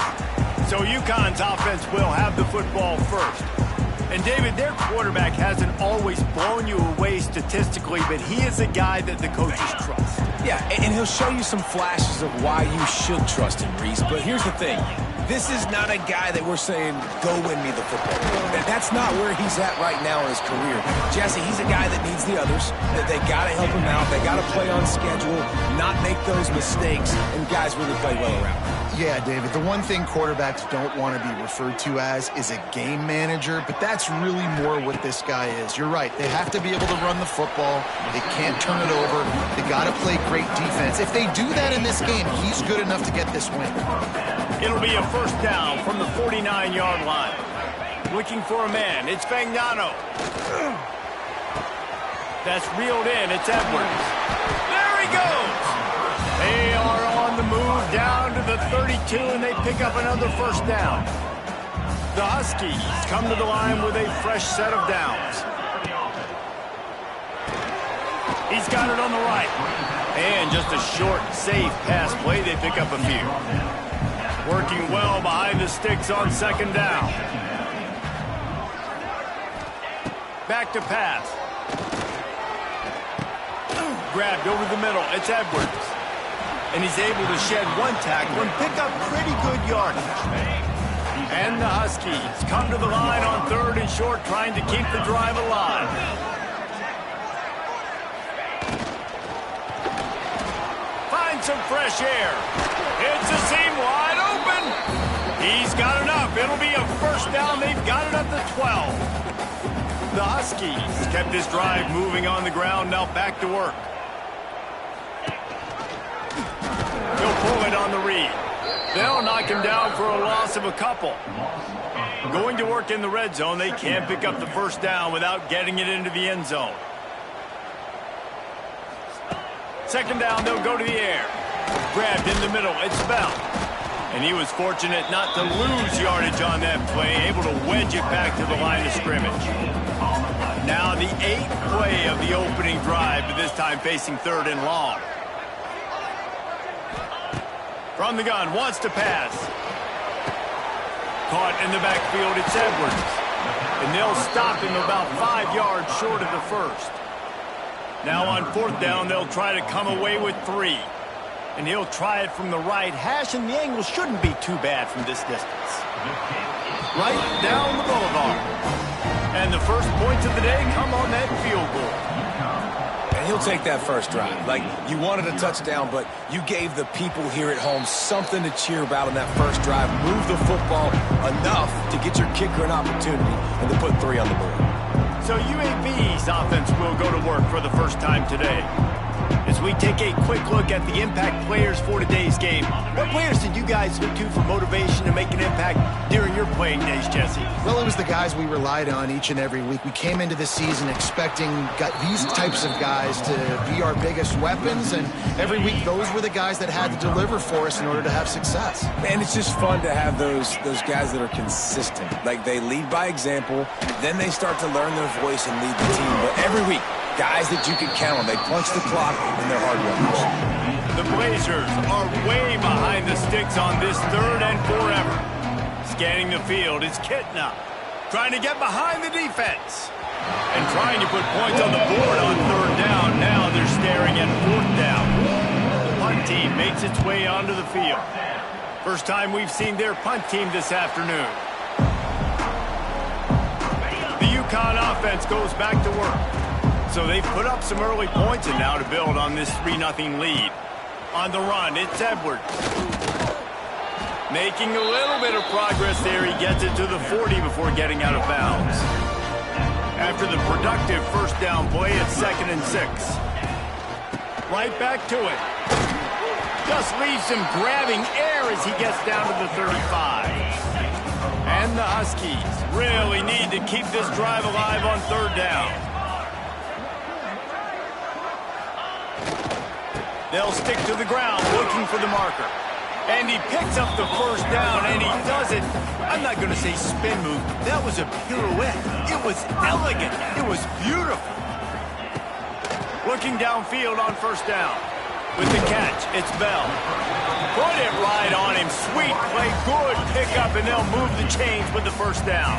So UConn's offense will have the football first. And David, their quarterback hasn't always blown you away statistically, but he is a guy that the coaches trust. Yeah, and he'll show you some flashes of why you should trust him, Reese. But here's the thing. This is not a guy that we're saying, go win me the football. That's not where he's at right now in his career. Jesse, he's a guy that needs the others. They got to help him out. They got to play on schedule, not make those mistakes, and guys really play well around him. Yeah, David, the one thing quarterbacks don't want to be referred to as is a game manager, but that's really more what this guy is. You're right. They have to be able to run the football. They can't turn it over. They got to play great defense. If they do that in this game, he's good enough to get this win. It'll be a first down from the 49-yard line. Looking for a man. It's Fagnano. That's reeled in. It's Edwards. There he goes. They are on the move down to the 32, and they pick up another first down. The Huskies come to the line with a fresh set of downs. He's got it on the right. And just a short, safe pass play. They pick up a few. Working well behind the sticks on second down. Back to pass. Grabbed over the middle. It's Edwards. And he's able to shed one tackle and pick up pretty good yardage. And the Huskies come to the line on third and short, trying to keep the drive alive. Find some fresh air. It's a seam wide open. He's got enough. It'll be a first down. They've got it at the 12. The Huskies kept this drive moving on the ground. Now back to work. He'll pull it on the read. They'll knock him down for a loss of a couple. Going to work in the red zone. They can't pick up the first down without getting it into the end zone. Second down, they'll go to the air. Grabbed in the middle. It's Bell. And he was fortunate not to lose yardage on that play, able to wedge it back to the line of scrimmage. Now the 8th play of the opening drive, but this time facing third and long. From the gun, wants to pass. Caught in the backfield, it's Edwards. And they'll stop him about 5 yards short of the first. Now on fourth down, they'll try to come away with 3. And he'll try it from the right hash, and the angle shouldn't be too bad from this distance. Right down the boulevard. And the first points of the day come on that field goal. And he'll take that first drive. Like, you wanted a touchdown, but you gave the people here at home something to cheer about on that first drive. Move the football enough to get your kicker an opportunity and to put 3 on the board. So UAB's offense will go to work for the first time today. As we take a quick look at the impact players for today's game, what players did you guys look to for motivation to make an impact during your playing days, Jesse? Well, it was the guys we relied on each and every week. We came into the season expecting these types of guys to be our biggest weapons, and every week those were the guys that had to deliver for us in order to have success. And it's just fun to have those guys that are consistent. Like, they lead by example, then they start to learn their voice and lead the team. But every week, guys that you can count on. They punch the clock, and they're hard workers. The Blazers are way behind the sticks on this third and forever. Scanning the field is Kitna, trying to get behind the defense. And trying to put points on the board on third down. Now they're staring at fourth down. The punt team makes its way onto the field. First time we've seen their punt team this afternoon. The UConn offense goes back to work. So they've put up some early points, and now to build on this 3-0 lead. On the run, it's Edwards. Making a little bit of progress there. He gets it to the 40 before getting out of bounds. After the productive first down play, it's 2nd and 6. Right back to it. Just leaves him grabbing air as he gets down to the 35. And the Huskies really need to keep this drive alive on 3rd down. They'll stick to the ground looking for the marker. And he picks up the first down, and he does it. I'm not going to say spin move. That was a pirouette. It was elegant. It was beautiful. Looking downfield on 1st down. With the catch, it's Bell. Put it right on him. Sweet play, good pickup, and they'll move the chains with the 1st down.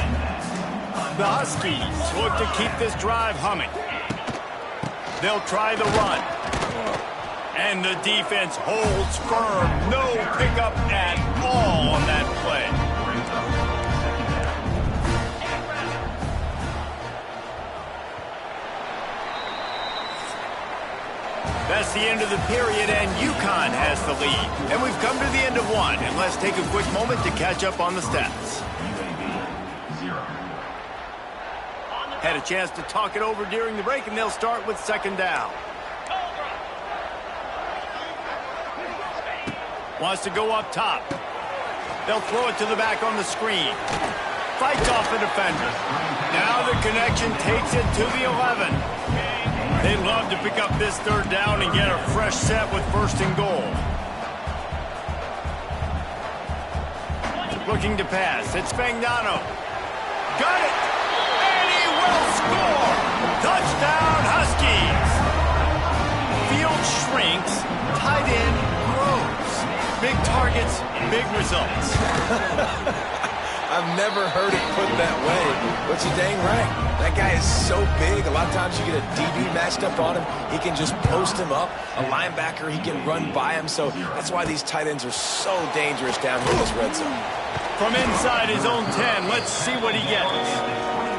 The Huskies look to keep this drive humming. They'll try the run. And the defense holds firm. No pickup at all on that play. That's the end of the period, and UConn has the lead. And we've come to the end of one, and let's take a quick moment to catch up on the stats. Had a chance to talk it over during the break, and they'll start with 2nd down. Wants to go up top. They'll throw it to the back on the screen. Fights off a defender. Now the connection takes it to the 11. They'd love to pick up this 3rd down and get a fresh set with 1st and goal. Looking to pass. It's Fagnano. Got it! And he will score! Touchdown, Huskies! Field shrinks. Tight end grows. Big targets, big results. I've never heard it put that way, but you're dang right. That guy is so big. A lot of times you get a DB matched up on him. He can just post him up. A linebacker, he can run by him. So that's why these tight ends are so dangerous down here in this red zone. From inside his own 10, let's see what he gets.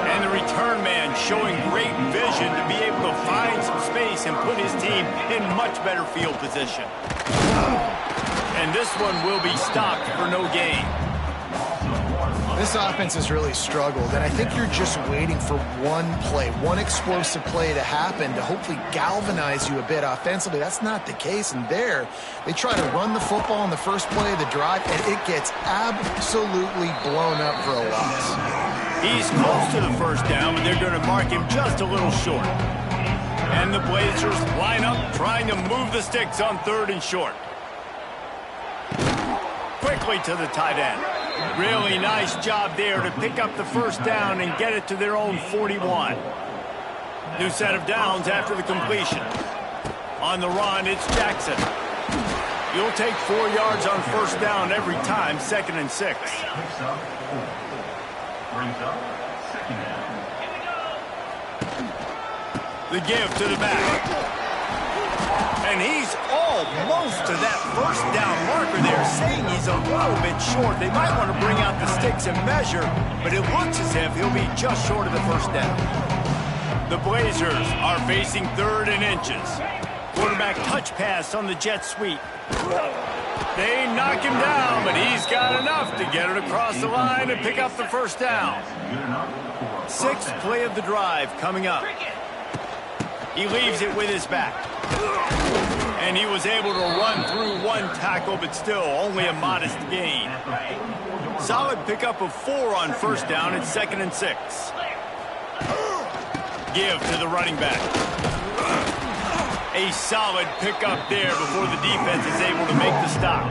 And the return man showing great vision to be able to find some space and put his team in much better field position. And this one will be stopped for no gain. This offense has really struggled, and I think you're just waiting for one play, one explosive play to happen to hopefully galvanize you a bit offensively. That's not the case, and there, they try to run the football on the first play of the drive, and it gets absolutely blown up for a loss. He's close to the 1st down, but they're going to mark him just a little short. And the Blazers line up, trying to move the sticks on 3rd and short. Quickly to the tight end. Really nice job there to pick up the 1st down and get it to their own 41. New set of downs after the completion. On the run, it's Jackson. You'll take 4 yards on 1st down every time, 2nd and 6. The give to the back. And he's almost to that 1st down marker there, saying he's a little bit short. They might want to bring out the sticks and measure, but it looks as if he'll be just short of the 1st down. The Blazers are facing 3rd and inches. Quarterback touch pass on the jet sweep. They knock him down, but he's got enough to get it across the line and pick up the 1st down. 6th play of the drive coming up. He leaves it with his back. And he was able to run through 1 tackle, but still only a modest gain. Solid pickup of 4 on 1st down. It's 2nd and 6. Give to the running back. A solid pickup there before the defense is able to make the stop.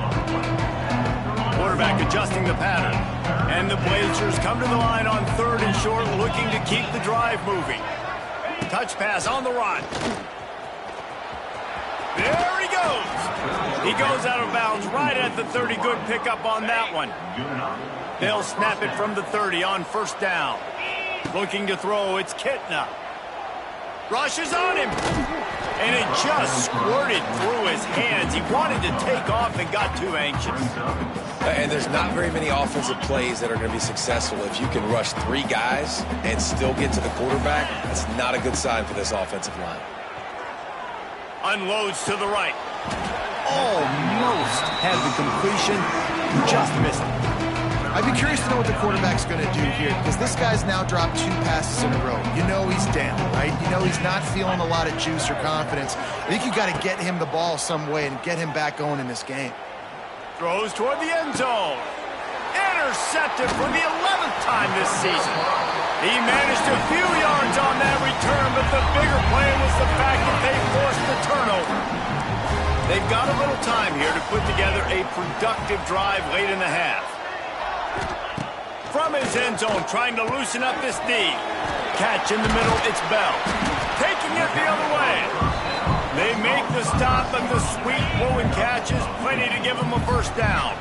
Quarterback adjusting the pattern. And the Blazers come to the line on 3rd and short, looking to keep the drive moving. Touch pass on the run. There he goes. He goes out of bounds right at the 30. Good pickup on that one. They'll snap it from the 30 on 1st down. Looking to throw, it's Kitna. Rushes on him. And it just squirted through his hands. He wanted to take off and got too anxious. And there's not very many offensive plays that are going to be successful. If you can rush 3 guys and still get to the quarterback, that's not a good sign for this offensive line. Unloads to the right. almost had the completion, just missed it. I'd be curious to know what the quarterback's going to do here, because this guy's now dropped 2 passes in a row. You know he's down, right? You know he's not feeling a lot of juice or confidence. I think you got to get him the ball some way and get him back going in this game. Throws toward the end zone. Intercepted for the 11th time this season. He managed a few yards on that return, but the bigger play was the fact that they forced the turnover. They've got a little time here to put together a productive drive late in the half. From his end zone, trying to loosen up this D. Catch in the middle, it's Bell. Taking it the other way. They make the stop, but the sweet throwing catch is plenty to give them a first down.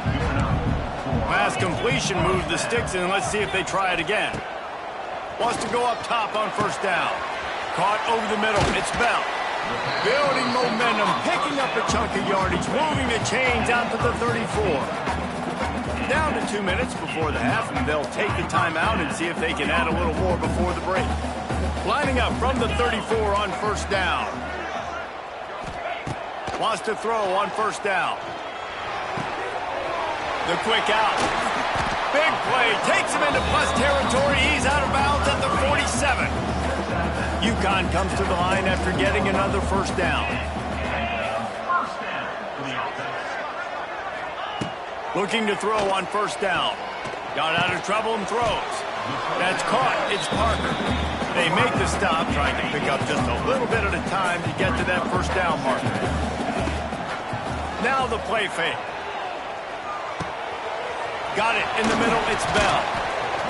Last completion moves the sticks in. Let's see if they try it again. Wants to go up top on first down. Caught over the middle, it's Bell. Building momentum, picking up a chunk of yardage, moving the chains out to the 34. Down to 2 minutes before the half, and they'll take the timeout and see if they can add a little more before the break. Lining up from the 34 on first down. Wants to throw on first down. The quick out. Big play. Takes him into plus territory. He's out of bounds at the 47. UConn comes to the line after getting another first down. Looking to throw on first down. Got out of trouble and throws. That's caught. It's Parker. They make the stop, trying to pick up just a little bit at a time to get to that first down marker. Now the play fake. Got it in the middle. It's Bell.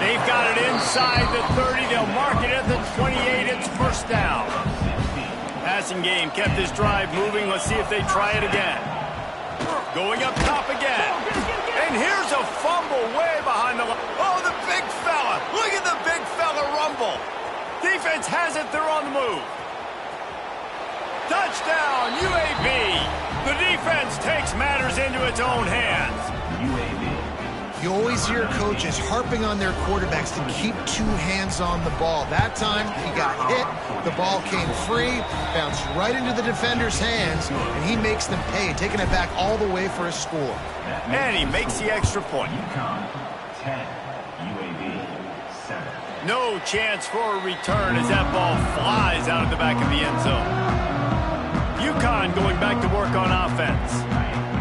They've got it inside the 30. They'll mark it at the 28. It's first down. Passing game kept this drive moving. Let's see if they try it again. Going up top again. And here's a fumble way behind the line. Oh, the big fella. Look at the big fella rumble. Defense has it. They're on the move. Touchdown, UAB. The defense takes matters into its own hands. You always hear coaches harping on their quarterbacks to keep 2 hands on the ball. That time, he got hit, the ball came free, bounced right into the defender's hands, and he makes them pay, taking it back all the way for a score. And he makes the extra point. No chance for a return as that ball flies out of the back of the end zone. UConn going back to work on offense.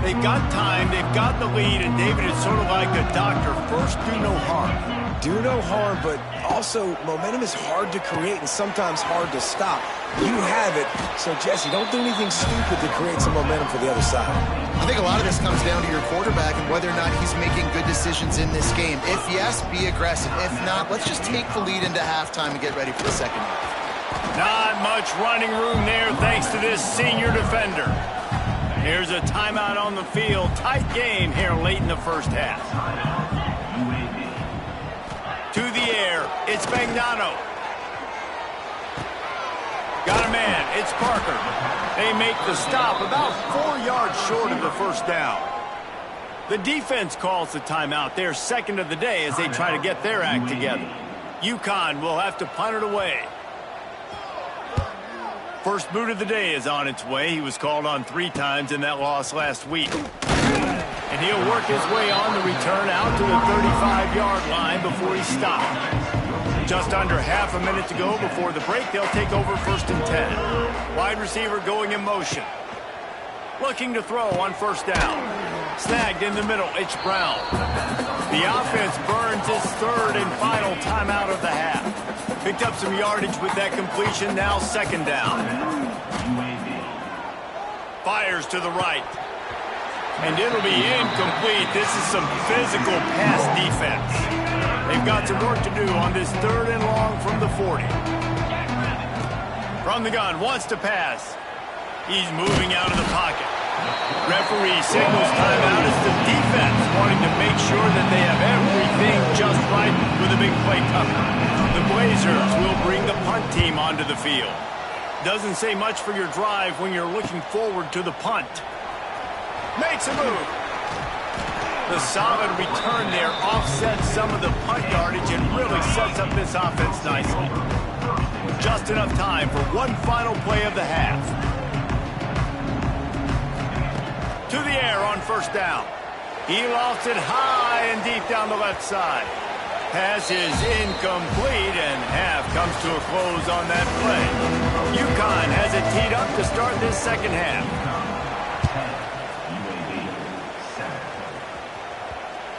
They've got time, they've got the lead, and David is sort of like a doctor. First, do no harm. Do no harm, but also momentum is hard to create and sometimes hard to stop. You have it, so Jesse, don't do anything stupid to create some momentum for the other side. I think a lot of this comes down to your quarterback and whether or not he's making good decisions in this game. If yes, be aggressive. If not, let's just take the lead into halftime and get ready for the second half. Not much running room there thanks to this senior defender. Here's a timeout on the field. Tight game here late in the first half. To the air, it's Magnano. Got a man, it's Parker. They make the stop about 4 yards short of the first down. The defense calls the timeout, their second of the day, as they try to get their act together. UConn will have to punt it away. First boot of the day is on its way. He was called on 3 times in that loss last week. And he'll work his way on the return out to the 35-yard line before he's stopped. Just under half a minute to go before the break. They'll take over first and 10. Wide receiver going in motion. Looking to throw on first down. Snagged in the middle. It's Brown. The offense burns its third and final timeout of the half. Picked up some yardage with that completion. Now second down. Fires to the right. And it'll be incomplete. This is some physical pass defense. They've got some work to do on this third and long from the 40. From the gun, wants to pass. He's moving out of the pocket. Referee signals timeout as the defense wanting to make sure that they have everything just right with a big play coming. The Blazers will bring the punt team onto the field. Doesn't say much for your drive when you're looking forward to the punt. Makes a move. The solid return there offsets some of the punt yardage and really sets up this offense nicely. Just enough time for one final play of the half. To first down. He lofts it high and deep down the left side. Pass is incomplete, and half comes to a close on that play. UConn has it teed up to start this second half.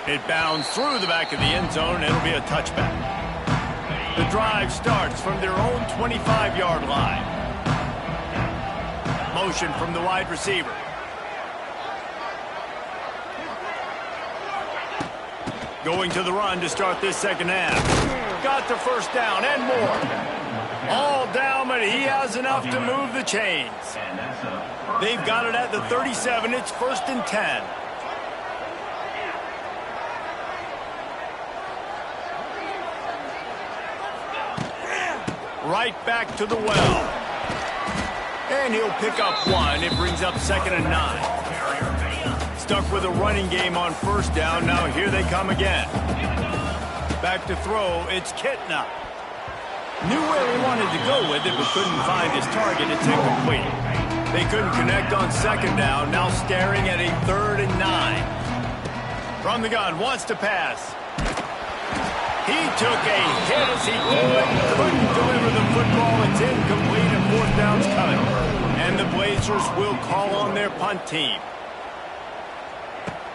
It bounds through the back of the end zone. It'll be a touchback. The drive starts from their own 25-yard line. Motion from the wide receiver. Going to the run to start this second half. Got the first down and more. All down, but he has enough to move the chains. They've got it at the 37. It's 1st and 10. Right back to the well. And he'll pick up one. It brings up 2nd and 9. Stuck with a running game on first down. Now here they come again. Back to throw. It's Kitna. Knew where he wanted to go with it, but couldn't find his target. It's incomplete. They couldn't connect on 2nd down. Now staring at a 3rd and 9. From the gun, wants to pass. He took a hit as he couldn't deliver the football. It's incomplete, and 4th down's coming. And the Blazers will call on their punt team.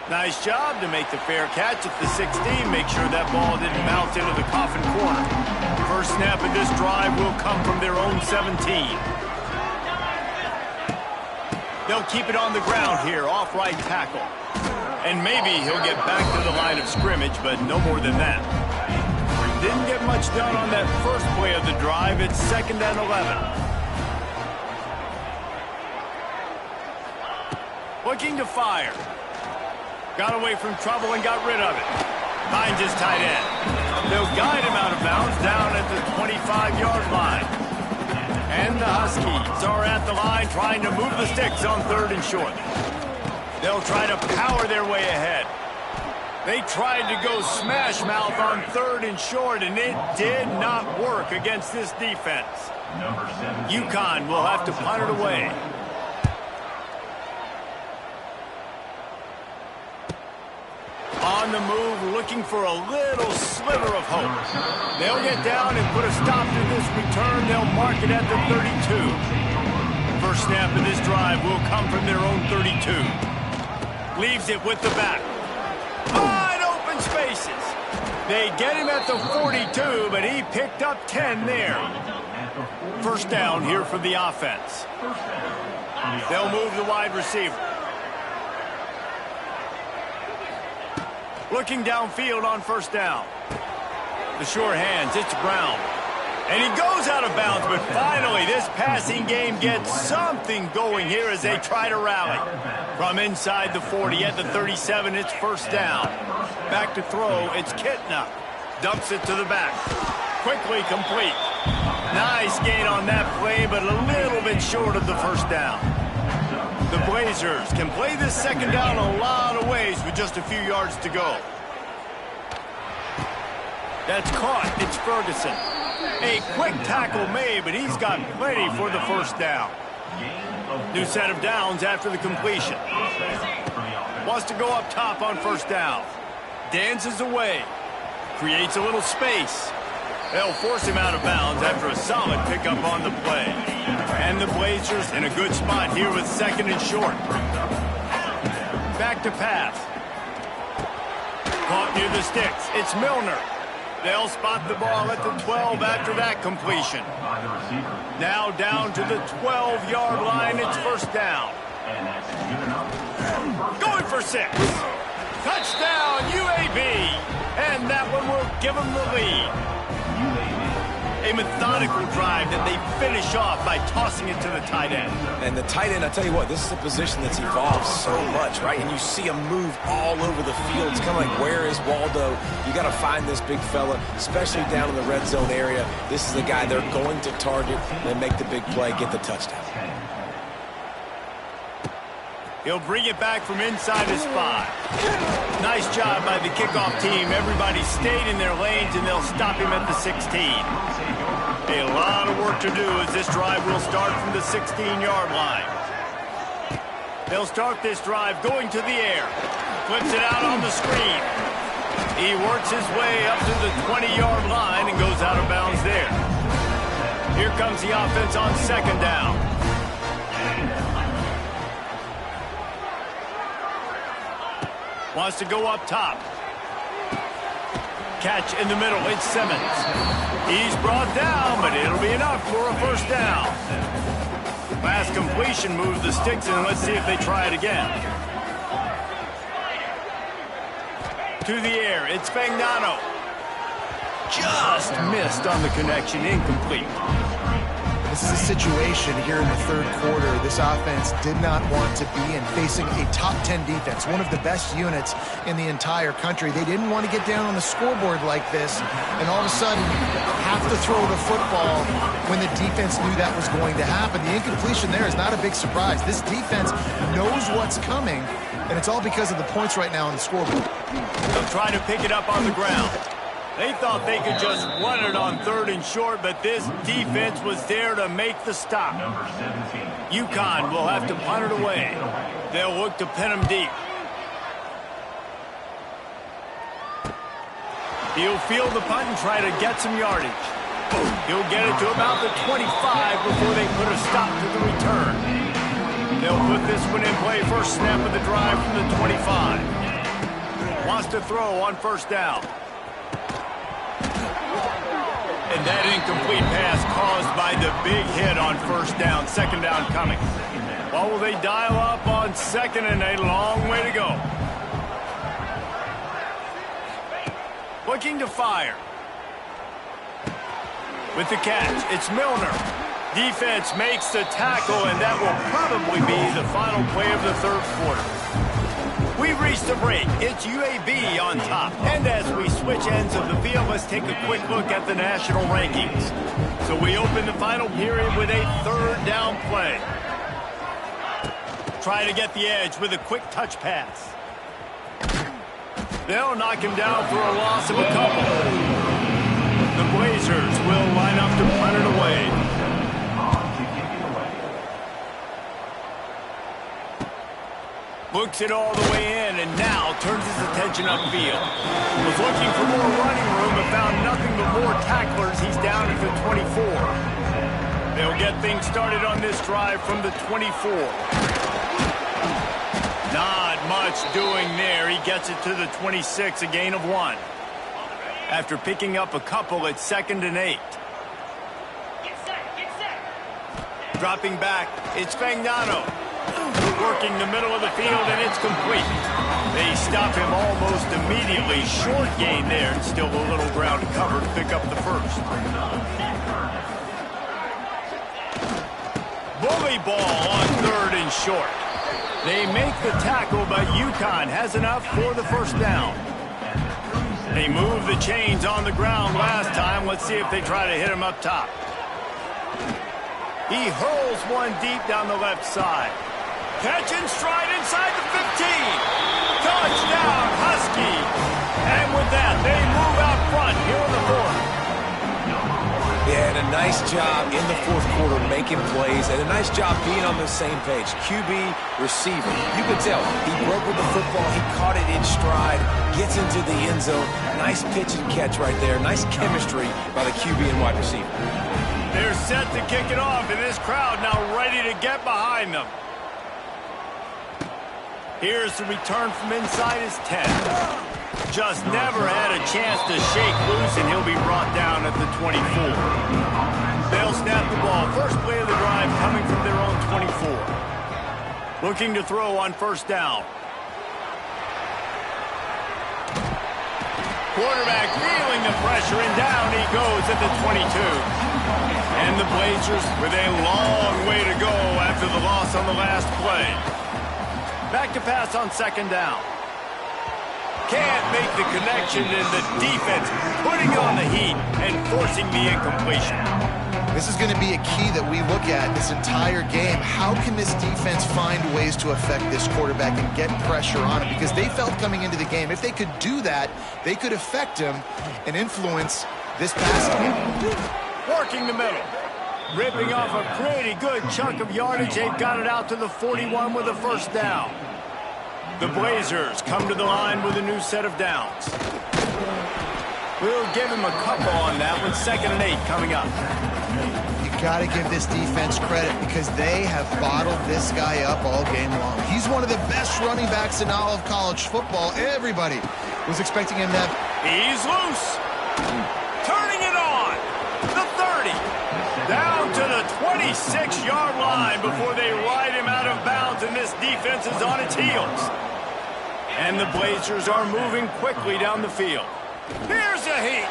Nice job to make the fair catch at the 16. Make sure that ball didn't bounce into the coffin corner. First snap of this drive will come from their own 17. They'll keep it on the ground here, off right tackle. And maybe he'll get back to the line of scrimmage, but no more than that. Didn't get much done on that first play of the drive. It's 2nd and 11. Looking to fire. Got away from trouble and got rid of it. Finds his tight end. They'll guide him out of bounds down at the 25-yard line. And the Huskies are at the line trying to move the sticks on 3rd and short. They'll try to power their way ahead. They tried to go smash mouth on 3rd and short, and it did not work against this defense. UConn will have to punt it away. On the move, looking for a little sliver of hope. They'll get down and put a stop to this return. They'll mark it at the 32. First snap of this drive will come from their own 32. Leaves it with the back. Wide open spaces. They get him at the 42, but he picked up 10 there. First down here for the offense. They'll move the wide receiver. Looking downfield on first down. The sure hands, it's Brown. And he goes out of bounds, but finally this passing game gets something going here as they try to rally. From inside the 40 at the 37, it's first down. Back to throw, it's Kitna. Dumps it to the back. Quickly complete. Nice gain on that play, but a little bit short of the first down. The Blazers can play this second down a lot of ways with just a few yards to go. That's caught. It's Ferguson. A quick tackle made, but he's got plenty for the first down. New set of downs after the completion. Wants to go up top on first down. Dances away. Creates a little space. They'll force him out of bounds after a solid pickup on the play. And the Blazers in a good spot here with 2nd and short. Back to pass. Caught near the sticks. It's Milner. They'll spot the ball at the 12 after that completion. Now down to the 12-yard line. It's first down. Going for 6. Touchdown, UAB. And that one will give them the lead. A methodical drive that they finish off by tossing it to the tight end. And the tight end, I tell you what, this is a position that's evolved so much, right? And you see him move all over the field. It's kind of like, where is Waldo? You got to find this big fella, especially down in the red zone area. This is the guy they're going to target and make the big play, get the touchdown. He'll bring it back from inside his spot. Nice job by the kickoff team. Everybody stayed in their lanes, and they'll stop him at the 16. A lot of work to do as this drive will start from the 16-yard line. They'll start this drive going to the air. Flips it out on the screen. He works his way up to the 20-yard line and goes out of bounds there. Here comes the offense on second down. Wants to go up top. Catch in the middle. It's Simmons. He's brought down, but it'll be enough for a first down. Last completion moves the sticks in. Let's see if they try it again. To the air, it's Fagnano. Just missed on the connection, incomplete. This is a situation here in the third quarter this offense did not want to be in, facing a top 10 defense, one of the best units in the entire country. They didn't want to get down on the scoreboard like this and all of a sudden have to throw the football when the defense knew that was going to happen. The incompletion there is not a big surprise. This defense knows what's coming, and it's all because of the points right now on the scoreboard. They'll try to pick it up on the ground. They thought they could just run it on third and short, but this defense was there to make the stop. UConn will have to punt it away. They'll look to pin him deep. He'll field the punt and try to get some yardage. He'll get it to about the 25 before they put a stop to the return. They'll put this one in play first snap of the drive from the 25. Wants to throw on first down. And that incomplete pass caused by the big hit on first down. Second down coming. Well, will they dial up on second and a long way to go? Looking to fire. With the catch, it's Milner. Defense makes the tackle, and that will probably be the final play of the third quarter. We've reached the break. It's UAB on top. And as we switch ends of the field, let's take a quick look at the national rankings. So we open the final period with a third down play. Try to get the edge with a quick touch pass. They'll knock him down for a loss of a couple. The Blazers will line up to punt it away. Looks it all the way in, and now turns his attention upfield. Was looking for more running room, but found nothing but more tacklers. He's down at the 24. They'll get things started on this drive from the 24. Not much doing there. He gets it to the 26, a gain of 1. After picking up a couple, it's 2nd and 8. Dropping back, it's Fagnano. Working the middle of the field, and it's complete. They stop him almost immediately. Short gain there, and still a little ground to cover to pick up the first. Bully ball on third and short. They make the tackle, but UConn has enough for the first down. They move the chains on the ground last time. Let's see if they try to hit him up top. He hurls one deep down the left side. Catch and stride inside the 15. Touchdown, Husky. And with that, they move out front here in the fourth. Yeah, and a nice job in the fourth quarter making plays, and a nice job being on the same page. QB, receiver. You could tell he broke with the football. He caught it in stride, gets into the end zone. Nice pitch and catch right there. Nice chemistry by the QB and wide receiver. They're set to kick it off, and this crowd now ready to get behind them. Here's the return from inside his 10. Just never had a chance to shake loose, and he'll be brought down at the 24. They'll snap the ball. First play of the drive coming from their own 24. Looking to throw on first down. Quarterback feeling the pressure, and down he goes at the 22. And the Blazers with a long way to go after the loss on the last play. Back to pass on second down. Can't make the connection, and the defense putting on the heat and forcing the incompletion. This is going to be a key that we look at this entire game. How can this defense find ways to affect this quarterback and get pressure on him? Because they felt coming into the game, if they could do that, they could affect him and influence this passing game. Working the middle. Ripping off a pretty good chunk of yardage. They've got it out to the 41 with a first down. The Blazers come to the line with a new set of downs. We'll give him a couple on that with 2nd and 8 coming up. You got to give this defense credit because they have bottled this guy up all game long. He's one of the best running backs in all of college football. Everybody was expecting him to have... He's loose. Turning it on. The 30. Down to the 26-yard line before they ride him out of bounds, and this defense is on its heels. And the Blazers are moving quickly down the field. Here's a heat.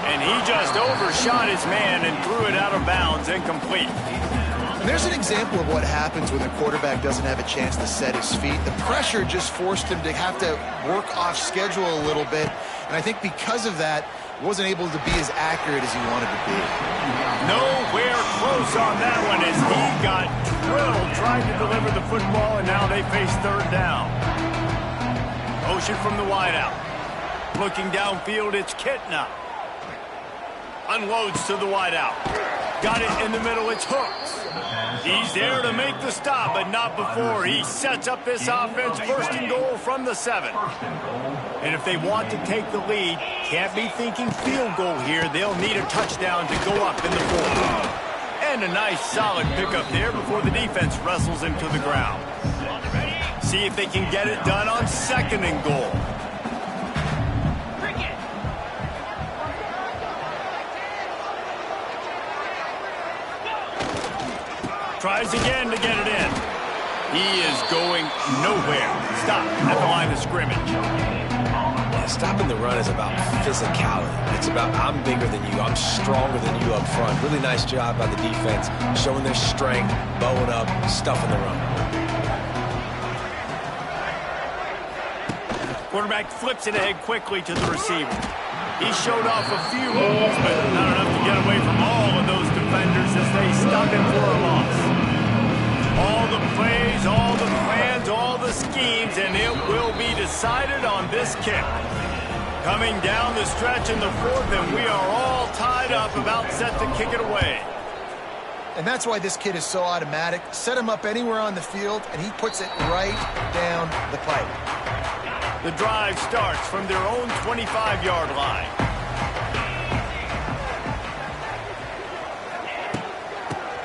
And he just overshot his man and threw it out of bounds, incomplete. And there's an example of what happens when the quarterback doesn't have a chance to set his feet. The pressure just forced him to have to work off schedule a little bit. And I think because of that, wasn't able to be as accurate as he wanted to be. Nowhere close on that one as he got drilled trying to deliver the football, and now they face 3rd down. Motion from the wideout. Looking downfield, it's Kitna. Unloads to the wideout. Got it in the middle, it's Hooks. He's there to make the stop, but not before he sets up this offense 1st and goal from the 7. And if they want to take the lead, can't be thinking field goal here. They'll need a touchdown to go up in the 4th. And a nice solid pickup there before the defense wrestles him to the ground. See if they can get it done on 2nd and goal. Tries again to get it in. He is going nowhere. Stop at the line of scrimmage. Yeah, stopping the run is about physicality. It's about I'm bigger than you. I'm stronger than you up front. Really nice job by the defense, showing their strength, bowing up, stuffing the run. Quarterback flips it ahead quickly to the receiver. He showed off a few moves, but not enough to get away from all of those defenders as they stop him for a loss. All the plays, all the plans, all the schemes, and it will be decided on this kick. Coming down the stretch in the 4th, and we are all tied up, about set to kick it away. And that's why this kid is so automatic. Set him up anywhere on the field, and he puts it right down the pipe. The drive starts from their own 25-yard line.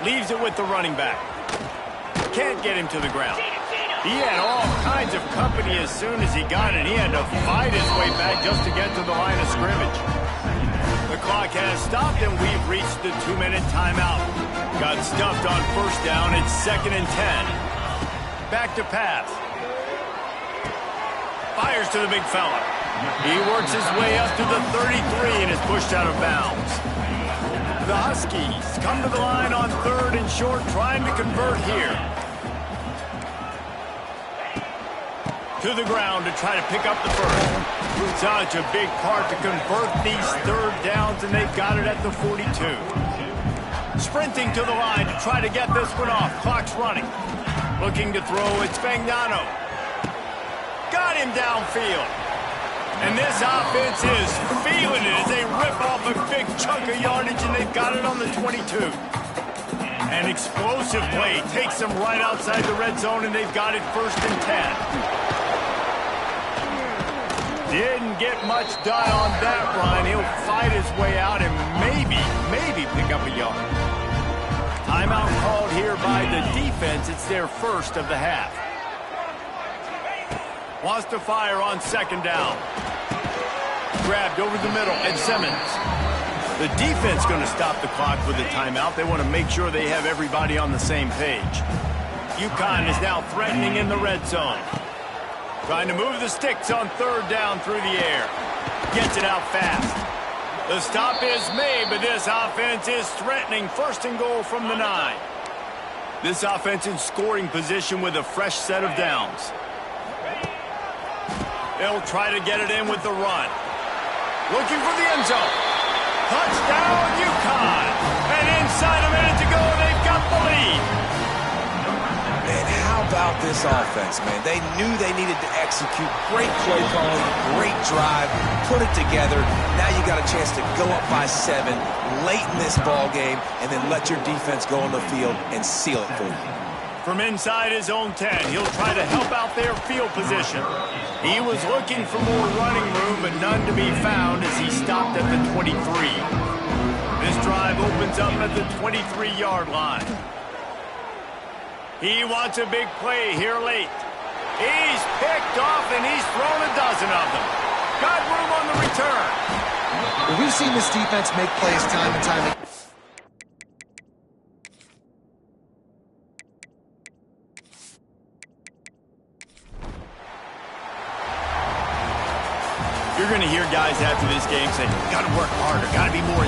Leaves it with the running back. Can't get him to the ground. He had all kinds of company as soon as he got it. He had to fight his way back just to get to the line of scrimmage. The clock has stopped, and we've reached the 2-minute timeout. Got stuffed on 1st down. It's 2nd and 10. Back to pass. Fires to the big fella. He works his way up to the 33 and is pushed out of bounds. The Huskies come to the line on 3rd and short, trying to convert here. To the ground to try to pick up the 1st. Such a big part to convert these 3rd downs, and they've got it at the 42. Sprinting to the line to try to get this one off. Clock's running. Looking to throw, it's Fagnano. Got him downfield. And this offense is feeling it as they rip off a big chunk of yardage, and they've got it on the 22. An explosive play takes them right outside the red zone, and they've got it 1st and 10. Didn't get much done on that run. He'll fight his way out and maybe pick up a yard. Timeout called here by the defense. It's their 1st of the half. Wants to fire on 2nd down. Grabbed over the middle, and Simmons. The defense going to stop the clock with a timeout. They want to make sure they have everybody on the same page. UConn is now threatening in the red zone. Trying to move the sticks on 3rd down through the air. Gets it out fast. The stop is made, but this offense is threatening 1st and goal from the 9. This offense in scoring position with a fresh set of downs. They'll try to get it in with the run. Looking for the end zone. Touchdown, UConn. And inside a minute to go, they've got the lead. Man, how about this offense, man. They knew they needed to execute. Great play calling, great drive, put it together. Now you got a chance to go up by 7 late in this ball game and then let your defense go on the field and seal it for you. From inside his own 10, he'll try to help out their field position. He was looking for more running room, but none to be found as he stopped at the 23. This drive opens up at the 23-yard line. He wants a big play here late. He's picked off, and he's thrown a dozen of them. Got room on the return. Well, we've seen this defense make plays time and time again. You're going to hear guys after this game say, got to work harder, got to be more